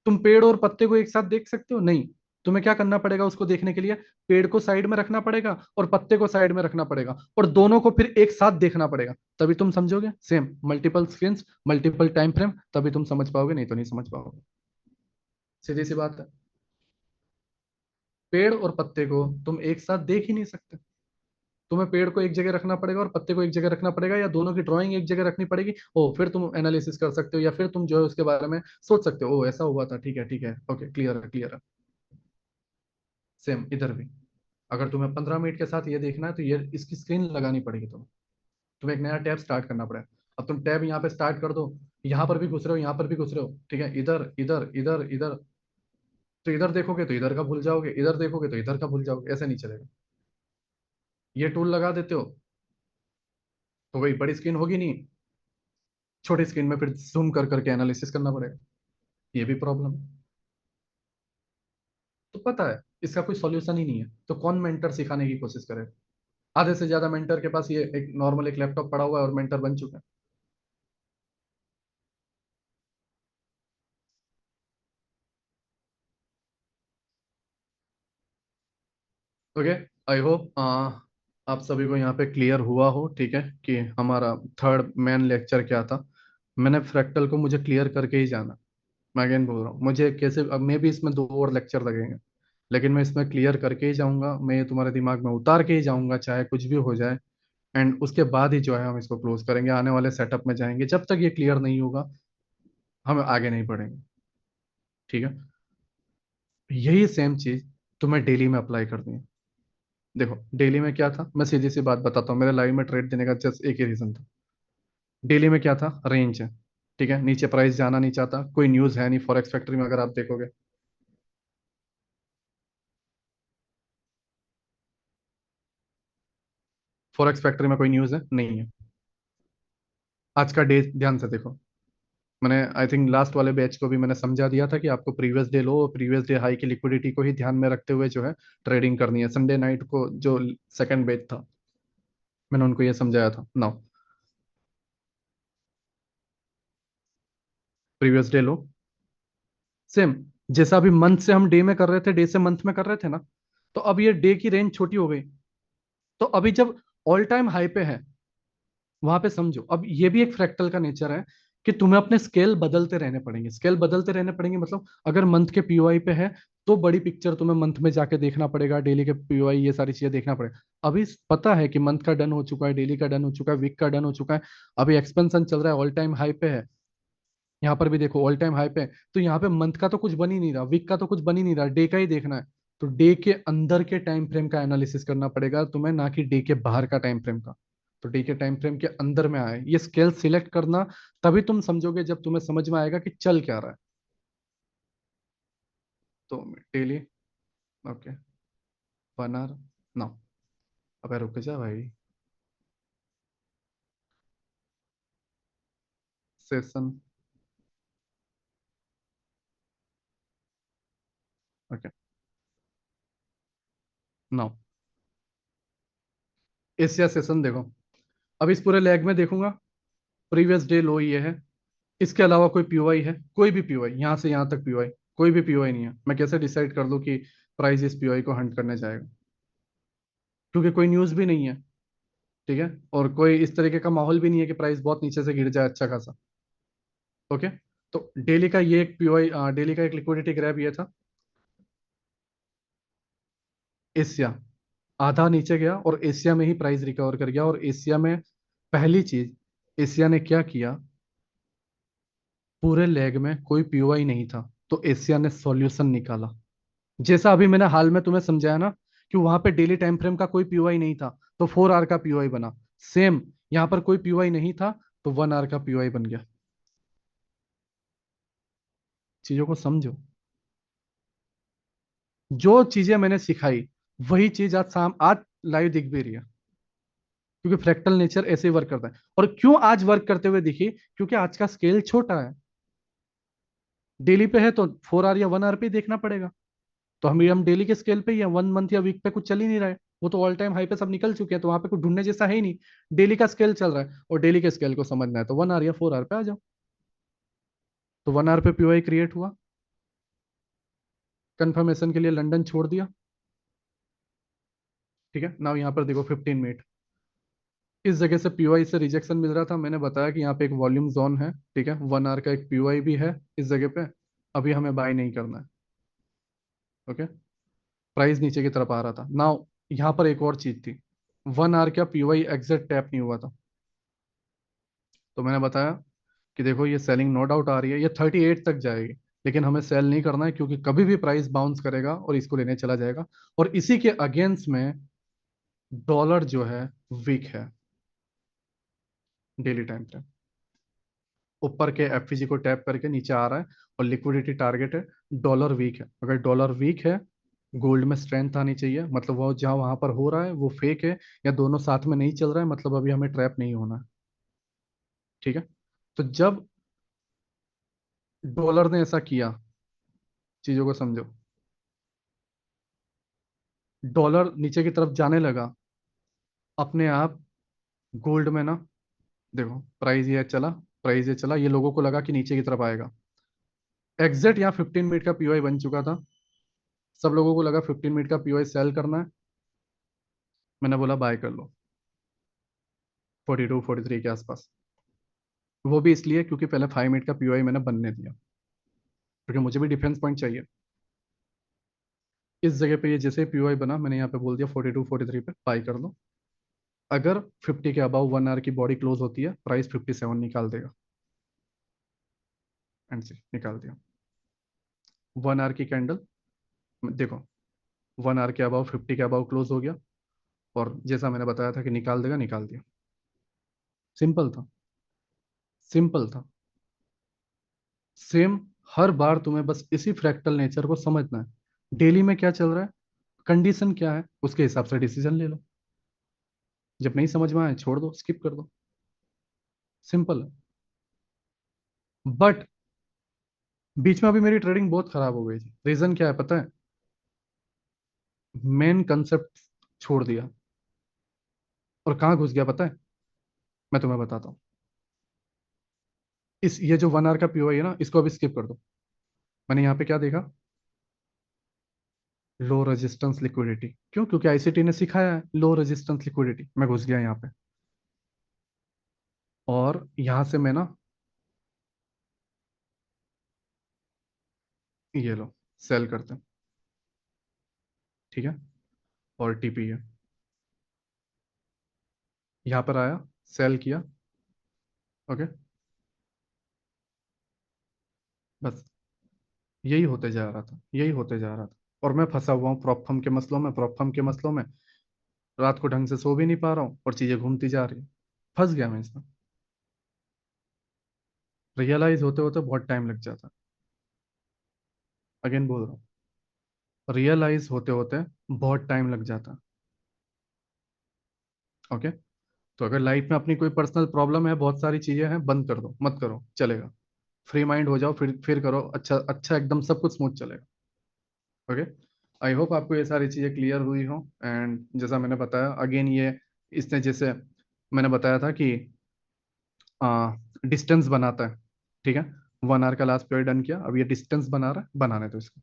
Speaker 1: तुम पेड़ और पत्ते को एक साथ देख सकते हो? नहीं। तुम्हें क्या करना पड़ेगा उसको देखने के लिए? पेड़ को साइड में रखना पड़ेगा और पत्ते को साइड में रखना पड़ेगा, और दोनों को फिर एक साथ देखना पड़ेगा, तभी तुम समझोगे। Same multiple screen, multiple time frame, तभी तुम समझ पाओगे, नहीं तो नहीं समझ पाओगे। सीधी सी बात है। पेड़ और पत्ते को तुम एक साथ देख ही नहीं सकते। तुम्हें पेड़ को एक जगह रखना पड़ेगा और पत्ते को एक जगह रखना पड़ेगा, या दोनों की ड्राइंग एक जगह रखनी पड़ेगी, ओ फिर तुम एनालिसिस कर सकते हो, या फिर तुम जो है उसके बारे में सोच सकते हो, ओ ऐसा हुआ था, ठीक है, ठीक है, ओके, क्लियर है, क्लियर है। सेम इधर भी। अगर तुम्हें 15 मिनट के साथ ये देखना है, तो ये इसकी स्क्रीन लगानी पड़ेगी तुम्हें एक नया टैब स्टार्ट करना पड़ेगा। अब तुम टैब यहाँ पे स्टार्ट कर दो, यहाँ पर भी घुस रहे हो, यहाँ पर भी घुस रहे हो, ठीक है, इधर इधर इधर इधर, तो इधर देखोगे तो इधर का भूल जाओगे, इधर देखोगे तो इधर का भूल जाओगे, ऐसे नहीं चलेगा। ये टूल लगा देते हो तो वही बड़ी स्क्रीन होगी नहीं, छोटी स्क्रीन में फिर जूम कर करके एनालिसिस करना पड़ेगा। ये भी प्रॉब्लम है। तो पता है इसका कोई सॉल्यूशन ही नहीं है, तो कौन मेंटर सिखाने की कोशिश करे? आधे से ज्यादा मेंटर के पास ये एक नॉर्मल एक लैपटॉप पड़ा हुआ है और मेंटर बन चुका है। ओके। आई होप आप सभी को यहाँ पे क्लियर हुआ हो, ठीक है, कि हमारा थर्ड मेन लेक्चर क्या था। मैंने फ्रैक्टल को मुझे क्लियर करके ही जाना। मैं अगेन बोल रहा हूँ, मुझे कैसे, अब मे भी इसमें 2 और लेक्चर लगेंगे, लेकिन मैं इसमें क्लियर करके ही जाऊंगा, मैं ये तुम्हारे दिमाग में उतार के ही जाऊंगा, चाहे कुछ भी हो जाए। एंड उसके बाद ही जो है हम इसको क्लोज करेंगे, आने वाले सेटअप में जाएंगे। जब तक ये क्लियर नहीं होगा, हम आगे नहीं बढ़ेंगे। ठीक है। यही सेम चीज तुम्हें डेली में अप्लाई करनी है। देखो डेली में क्या था, मैं सीधी सी बात बताता हूँ, मेरे लाइव में ट्रेड देने का जस्ट एक ही रीजन था। डेली में क्या था? रेंज है, ठीक है, नीचे प्राइस जाना नहीं चाहता, कोई न्यूज है नहीं फॉरेक्स फैक्ट्री में, अगर आप देखोगे। फॉरेक्स फैक्ट्री में कोई न्यूज है नहीं है। आज का डे ध्यान से देखो। मैंने आई थिंक लास्ट वाले बैच को भी मैंने समझा दिया था कि आपको प्रीवियस डे लो, प्रीवियस डे हाई की लिक्विडिटी को ही ध्यान में रखते हुए जो है ट्रेडिंग करनी है। संडे नाइट को जो सेकंड बैच था, मैंने उनको ये समझाया था। नाउ प्रीवियस डे लो, सेम जैसा अभी मंथ से हम डे में कर रहे थे, डे से मंथ में कर रहे थे ना, तो अब ये डे की रेंज छोटी हो गई। तो अभी जब ऑल टाइम हाई पे है, वहां पे समझो, अब ये भी एक फ्रैक्टल का नेचर है कि तुम्हें अपने स्केल बदलते रहने पड़ेंगे, स्केल बदलते रहने पड़ेंगे, मतलब अगर मंथ के पीओआई पे है, तो बड़ी पिक्चर तुम्हें मंथ में जाके देखना पड़ेगा, डेली के पीओआई ये सारी चीजें देखना पड़ेगा। अभी पता है कि मंथ का डन हो चुका है, डेली का डन हो चुका है, वीक का डन हो चुका है, अभी एक्सपेंशन चल रहा है, ऑल टाइम हाई पे है। यहाँ पर भी देखो ऑल टाइम हाई पे है। तो यहाँ पे मंथ का तो कुछ बन ही नहीं रहा, वीक का तो कुछ बन ही नहीं रहा, डे का ही देखना है। तो डे के अंदर के टाइम फ्रेम का एनालिसिस करना पड़ेगा तुम्हें, ना कि डे के बाहर का टाइम फ्रेम का। तो डे के टाइम फ्रेम के अंदर में आए ये स्केल सिलेक्ट करना, तभी तुम समझोगे जब तुम्हें समझ में आएगा कि चल क्या रहा है। तो डेली, ओके, 1 आवर, नो, अबे रुक जा भाई, session, okay, no, Asia session देखो। अब इस पूरे लेग में देखूंगा, प्रीवियस डे लो ये है, इसके अलावा कोई पीओआई है? कोई भी पीओआई यहाँ से यहाँ तक पीओआई, कोई भी पीओआई नहीं है। मैं कैसे डिसाइड कर दूं कि प्राइस इस पीओआई को हंट करने जाएगा? क्योंकि कोई न्यूज़ भी नहीं है, ठीक है, और कोई इस तरीके का माहौल भी नहीं है कि प्राइस बहुत नीचे से गिर जाए अच्छा खासा। ओके, तो डेली का ये एक पीओआई, डेली का एक लिक्विडिटी ग्रैब ये था, एशिया, आधा नीचे गया और एशिया में ही प्राइस रिकवर कर गया। और एशिया में पहली चीज, एशिया ने क्या किया, पूरे लेग में कोई पीओआई नहीं था, तो एशिया ने सॉल्यूशन निकाला। जैसा अभी मैंने हाल में तुम्हें समझाया ना, कि वहां पे डेली टाइम फ्रेम का कोई पीओआई नहीं था, तो 4 आवर का पीओआई बना। सेम यहाँ पर कोई पीओआई नहीं था, तो 1 आवर का पीओआई बन गया। चीजों को समझो, जो चीजें मैंने सिखाई वही चीज आज लाइव दिख भी रही है। क्योंकि फ्रैक्टल नेचर ऐसे ही वर्क करता है। और क्यों आज वर्क करते हुए दिखी? क्योंकि आज का स्केल छोटा है, डेली पे है तो 4 आवर या 1 आवर पे ही देखना पड़ेगा। तो हम डेली के स्केल पे ही है, 1 मंथ या वीक पे कुछ चल ही नहीं रहा है। वो तो ऑल टाइम हाई पे सब निकल चुके हैं, तो वहां पे कुछ ढूंढने जैसा है ही नहीं। डेली का स्केल चल रहा है, और डेली के स्केल को समझना है तो 1 आवर या 4 आवर पे आ जाओ। तो 1 आवर पे पीओआई क्रिएट हुआ, कंफर्मेशन के लिए लंदन छोड़ दिया। ठीक है, नाउ यहाँ पर देखो 15 मिनट, इस जगह से पीओआई से रिजेक्शन मिल रहा था, मैंने बताया कि यहाँ पे एक वॉल्यूम जोन है, ठीक है, 1 आवर का एक पीओआई भी है इस जगह पे। अभी हमें बाय नहीं करना है। ओके, प्राइस नीचे की तरफ आ रहा था। नाउ यहाँ पर एक और चीज थी, 1 आवर का पीओआई एग्जैक्ट टैप नहीं हुआ था। तो मैंने बताया कि देखो ये सेलिंग नो डाउट आ रही है, ये 38 तक जाएगी, लेकिन हमें सेल नहीं करना है, क्योंकि कभी भी प्राइस बाउंस करेगा और इसको लेने चला जाएगा। और इसी के अगेंस्ट में डॉलर जो है वीक है, डेली टाइम पे ऊपर के एफईजी को टैप करके नीचे आ रहा है, और लिक्विडिटी टारगेट है। डॉलर वीक है, अगर डॉलर वीक है, गोल्ड में स्ट्रेंथ आनी चाहिए, मतलब वो जहां वहां पर हो रहा है वो फेक है, या दोनों साथ में नहीं चल रहा है, मतलब अभी हमें ट्रैप नहीं होना है। ठीक है, तो जब डॉलर ने ऐसा किया, चीजों को समझो, डॉलर नीचे की तरफ जाने लगा अपने आप, गोल्ड में ना, देखो प्राइस ये चला, प्राइस ये चला, ये लोगों को लगा कि नीचे की तरफ आएगा। एग्जैक्ट यहाँ 15 मिनट का पीओआई बन चुका था, सब लोगों को लगा 15 मिनट का पीओआई सेल करना है। मैंने बोला बाय कर लो, 42 43 के आसपास। वो भी इसलिए क्योंकि पहले 5 मिनट का पीओआई मैंने बनने दिया, क्योंकि मुझे भी डिफेंस पॉइंट चाहिए। इस जगह पे ये जैसे ही पीओआई बना, मैंने यहाँ पे बोल दिया 42 43 पे बाय कर लो। अगर 50 के अबाउ 1 आवर की बॉडी क्लोज होती है, प्राइस 57 निकाल देगा। एंड सी निकाल दिया, 1 आवर की कैंडल, देखो 1 आवर के अबाउ 50 के अबाउ क्लोज हो गया, और जैसा मैंने बताया था कि निकाल देगा, निकाल दिया। सिंपल था, सिंपल था। सेम, हर बार तुम्हें बस इसी फ्रैक्टल नेचर को समझना है। डेली में क्या चल रहा है, कंडीशन क्या है, उसके हिसाब से डिसीजन ले लो। जब नहीं समझ में आए छोड़ दो, स्किप कर दो, सिंपल है। बट बीच में अभी मेरी ट्रेडिंग बहुत खराब हो गई थी, रीजन क्या है पता है? मेन कंसेप्ट छोड़ दिया, और कहाँ घुस गया पता है? मैं तुम्हें बताता हूँ। इस ये जो 1 आवर का पीओआई है ना, इसको अभी स्किप कर दो। मैंने यहाँ पे क्या देखा, लो रेजिस्टेंस लिक्विडिटी। क्यों? क्योंकि आईसीटी ने सिखाया है लो रेजिस्टेंस लिक्विडिटी। मैं घुस गया यहाँ पे, और यहाँ से मैं ना, ये लो, सेल करते हैं, ठीक है, और टीपी है, यहाँ पर आया, सेल किया। ओके, बस यही होते जा रहा था, यही होते जा रहा था। और मैं फंसा हुआ हूँ प्रॉब्लम के मसलों में, प्रॉब्लम के मसलों में। रात को ढंग से सो भी नहीं पा रहा हूँ और चीजें घूमती जा रही हैं। फंस गया मैं इसमें। रियलाइज होते होते बहुत टाइम लग जाता। अगेन बोल रहा हूँ, रियलाइज होते होते बहुत टाइम लग जाता। ओके। तो अगर लाइफ में अपनी कोई पर्सनल प्रॉब्लम है, बहुत सारी चीजें हैं, बंद कर दो, मत करो, चलेगा। फ्री माइंड हो जाओ, फिर करो, अच्छा अच्छा, एकदम सब कुछ स्मूथ चलेगा। ओके। आई होप आपको ये सारी चीजें क्लियर हुई हो। एंड जैसा मैंने बताया अगेन, ये इसने जैसे मैंने बताया था कि डिस्टेंस बनाता है। ठीक है। 1 आवर का लास्ट पीरियड डन किया, अब ये डिस्टेंस बना रहा है, बनाने दो इसको।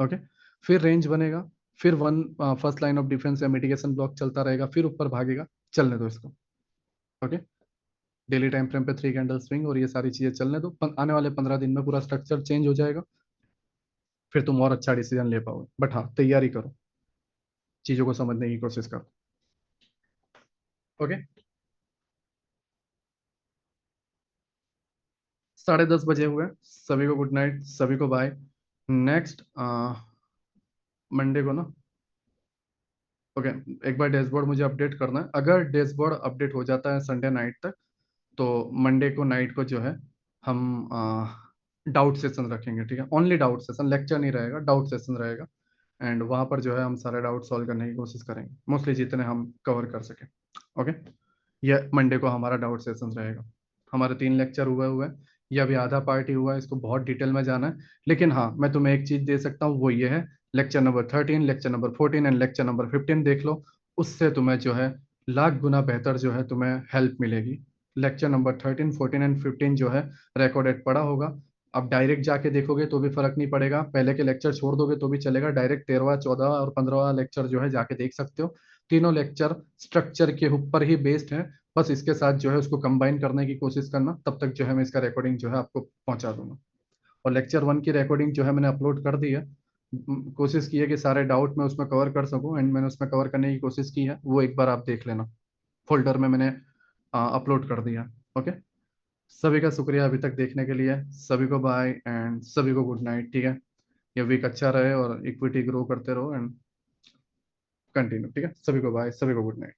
Speaker 1: ओके। फिर रेंज बनेगा। फिर one first line of defence या मिटिगेशन ब्लॉक चलता रहेगा, फिर ऊपर भागेगा। चलने दो इसको। ओके। डेली टाइम फ्रेम पे 3 कैंडल स्विंग और ये सारी चीजें चलने दो। आने वाले 15 दिन में पूरा स्ट्रक्चर चेंज हो जाएगा। फिर तुम और अच्छा डिसीजन ले पाओगे, बट हाँ, तैयारी करो, चीजों को समझने की कोशिश करो। ओके। 10:30 बजे हुए। सभी को गुड नाइट, सभी को बाय। नेक्स्ट मंडे को ना। ओके। एक बार डैशबोर्ड मुझे अपडेट करना है, अगर डैशबोर्ड अपडेट हो जाता है संडे नाइट तक, तो मंडे को नाइट को जो है हम डाउट सेशन रखेंगे। ठीक है, ओनली डाउट सेशन, लेक्चर नहीं रहेगा, डाउट सेशन रहेगा। एंड वहां पर जो है हम सारे डाउट सॉल्व करने की कोशिश करेंगे, मोस्टली जितने हम कवर कर सकें। ओके। ये मंडे को हमारा डाउट सेशन रहेगा। हमारे 3 लेक्चर हुए हुए हैं, ये अभी आधा पार्ट ही हुआ है, इसको बहुत डिटेल में जाना है। लेकिन हाँ, मैं तुम्हें एक चीज दे सकता हूँ, वो ये है, lecture number 13, lecture number 14 and lecture number 15 देख लो। उससे तुम्हें जो है लाख गुना बेहतर जो है तुम्हें हेल्प मिलेगी। लेक्चर नंबर 13, 14 एंड 15 जो है रिकॉर्डेड पड़ा होगा। अब डायरेक्ट जाके देखोगे तो भी फर्क नहीं पड़ेगा, पहले के लेक्चर छोड़ दोगे तो भी चलेगा, डायरेक्ट 13वां 14वां और 15वां लेक्चर जो है जाके देख सकते हो। तीनों लेक्चर स्ट्रक्चर के ऊपर ही बेस्ड है। बस इसके साथ जो है उसको कंबाइन करने की कोशिश करना, तब तक जो है मैं इसका रिकॉर्डिंग जो है आपको पहुंचा दूंगा। और लेक्चर 1 की रिकॉर्डिंग जो है मैंने अपलोड कर दी है। कोशिश की है कि सारे डाउट मैं उसमें कवर कर सकूं, एंड मैंने उसमें कवर करने की कोशिश की है, वो एक बार आप देख लेना। फोल्डर में मैंने अपलोड कर दिया। ओके। सभी का शुक्रिया अभी तक देखने के लिए, सभी को बाय एंड सभी को गुड नाइट। ठीक है। ये वीक अच्छा रहे और इक्विटी ग्रो करते रहो एंड कंटिन्यू। ठीक है, सभी को बाय, सभी को गुड नाइट।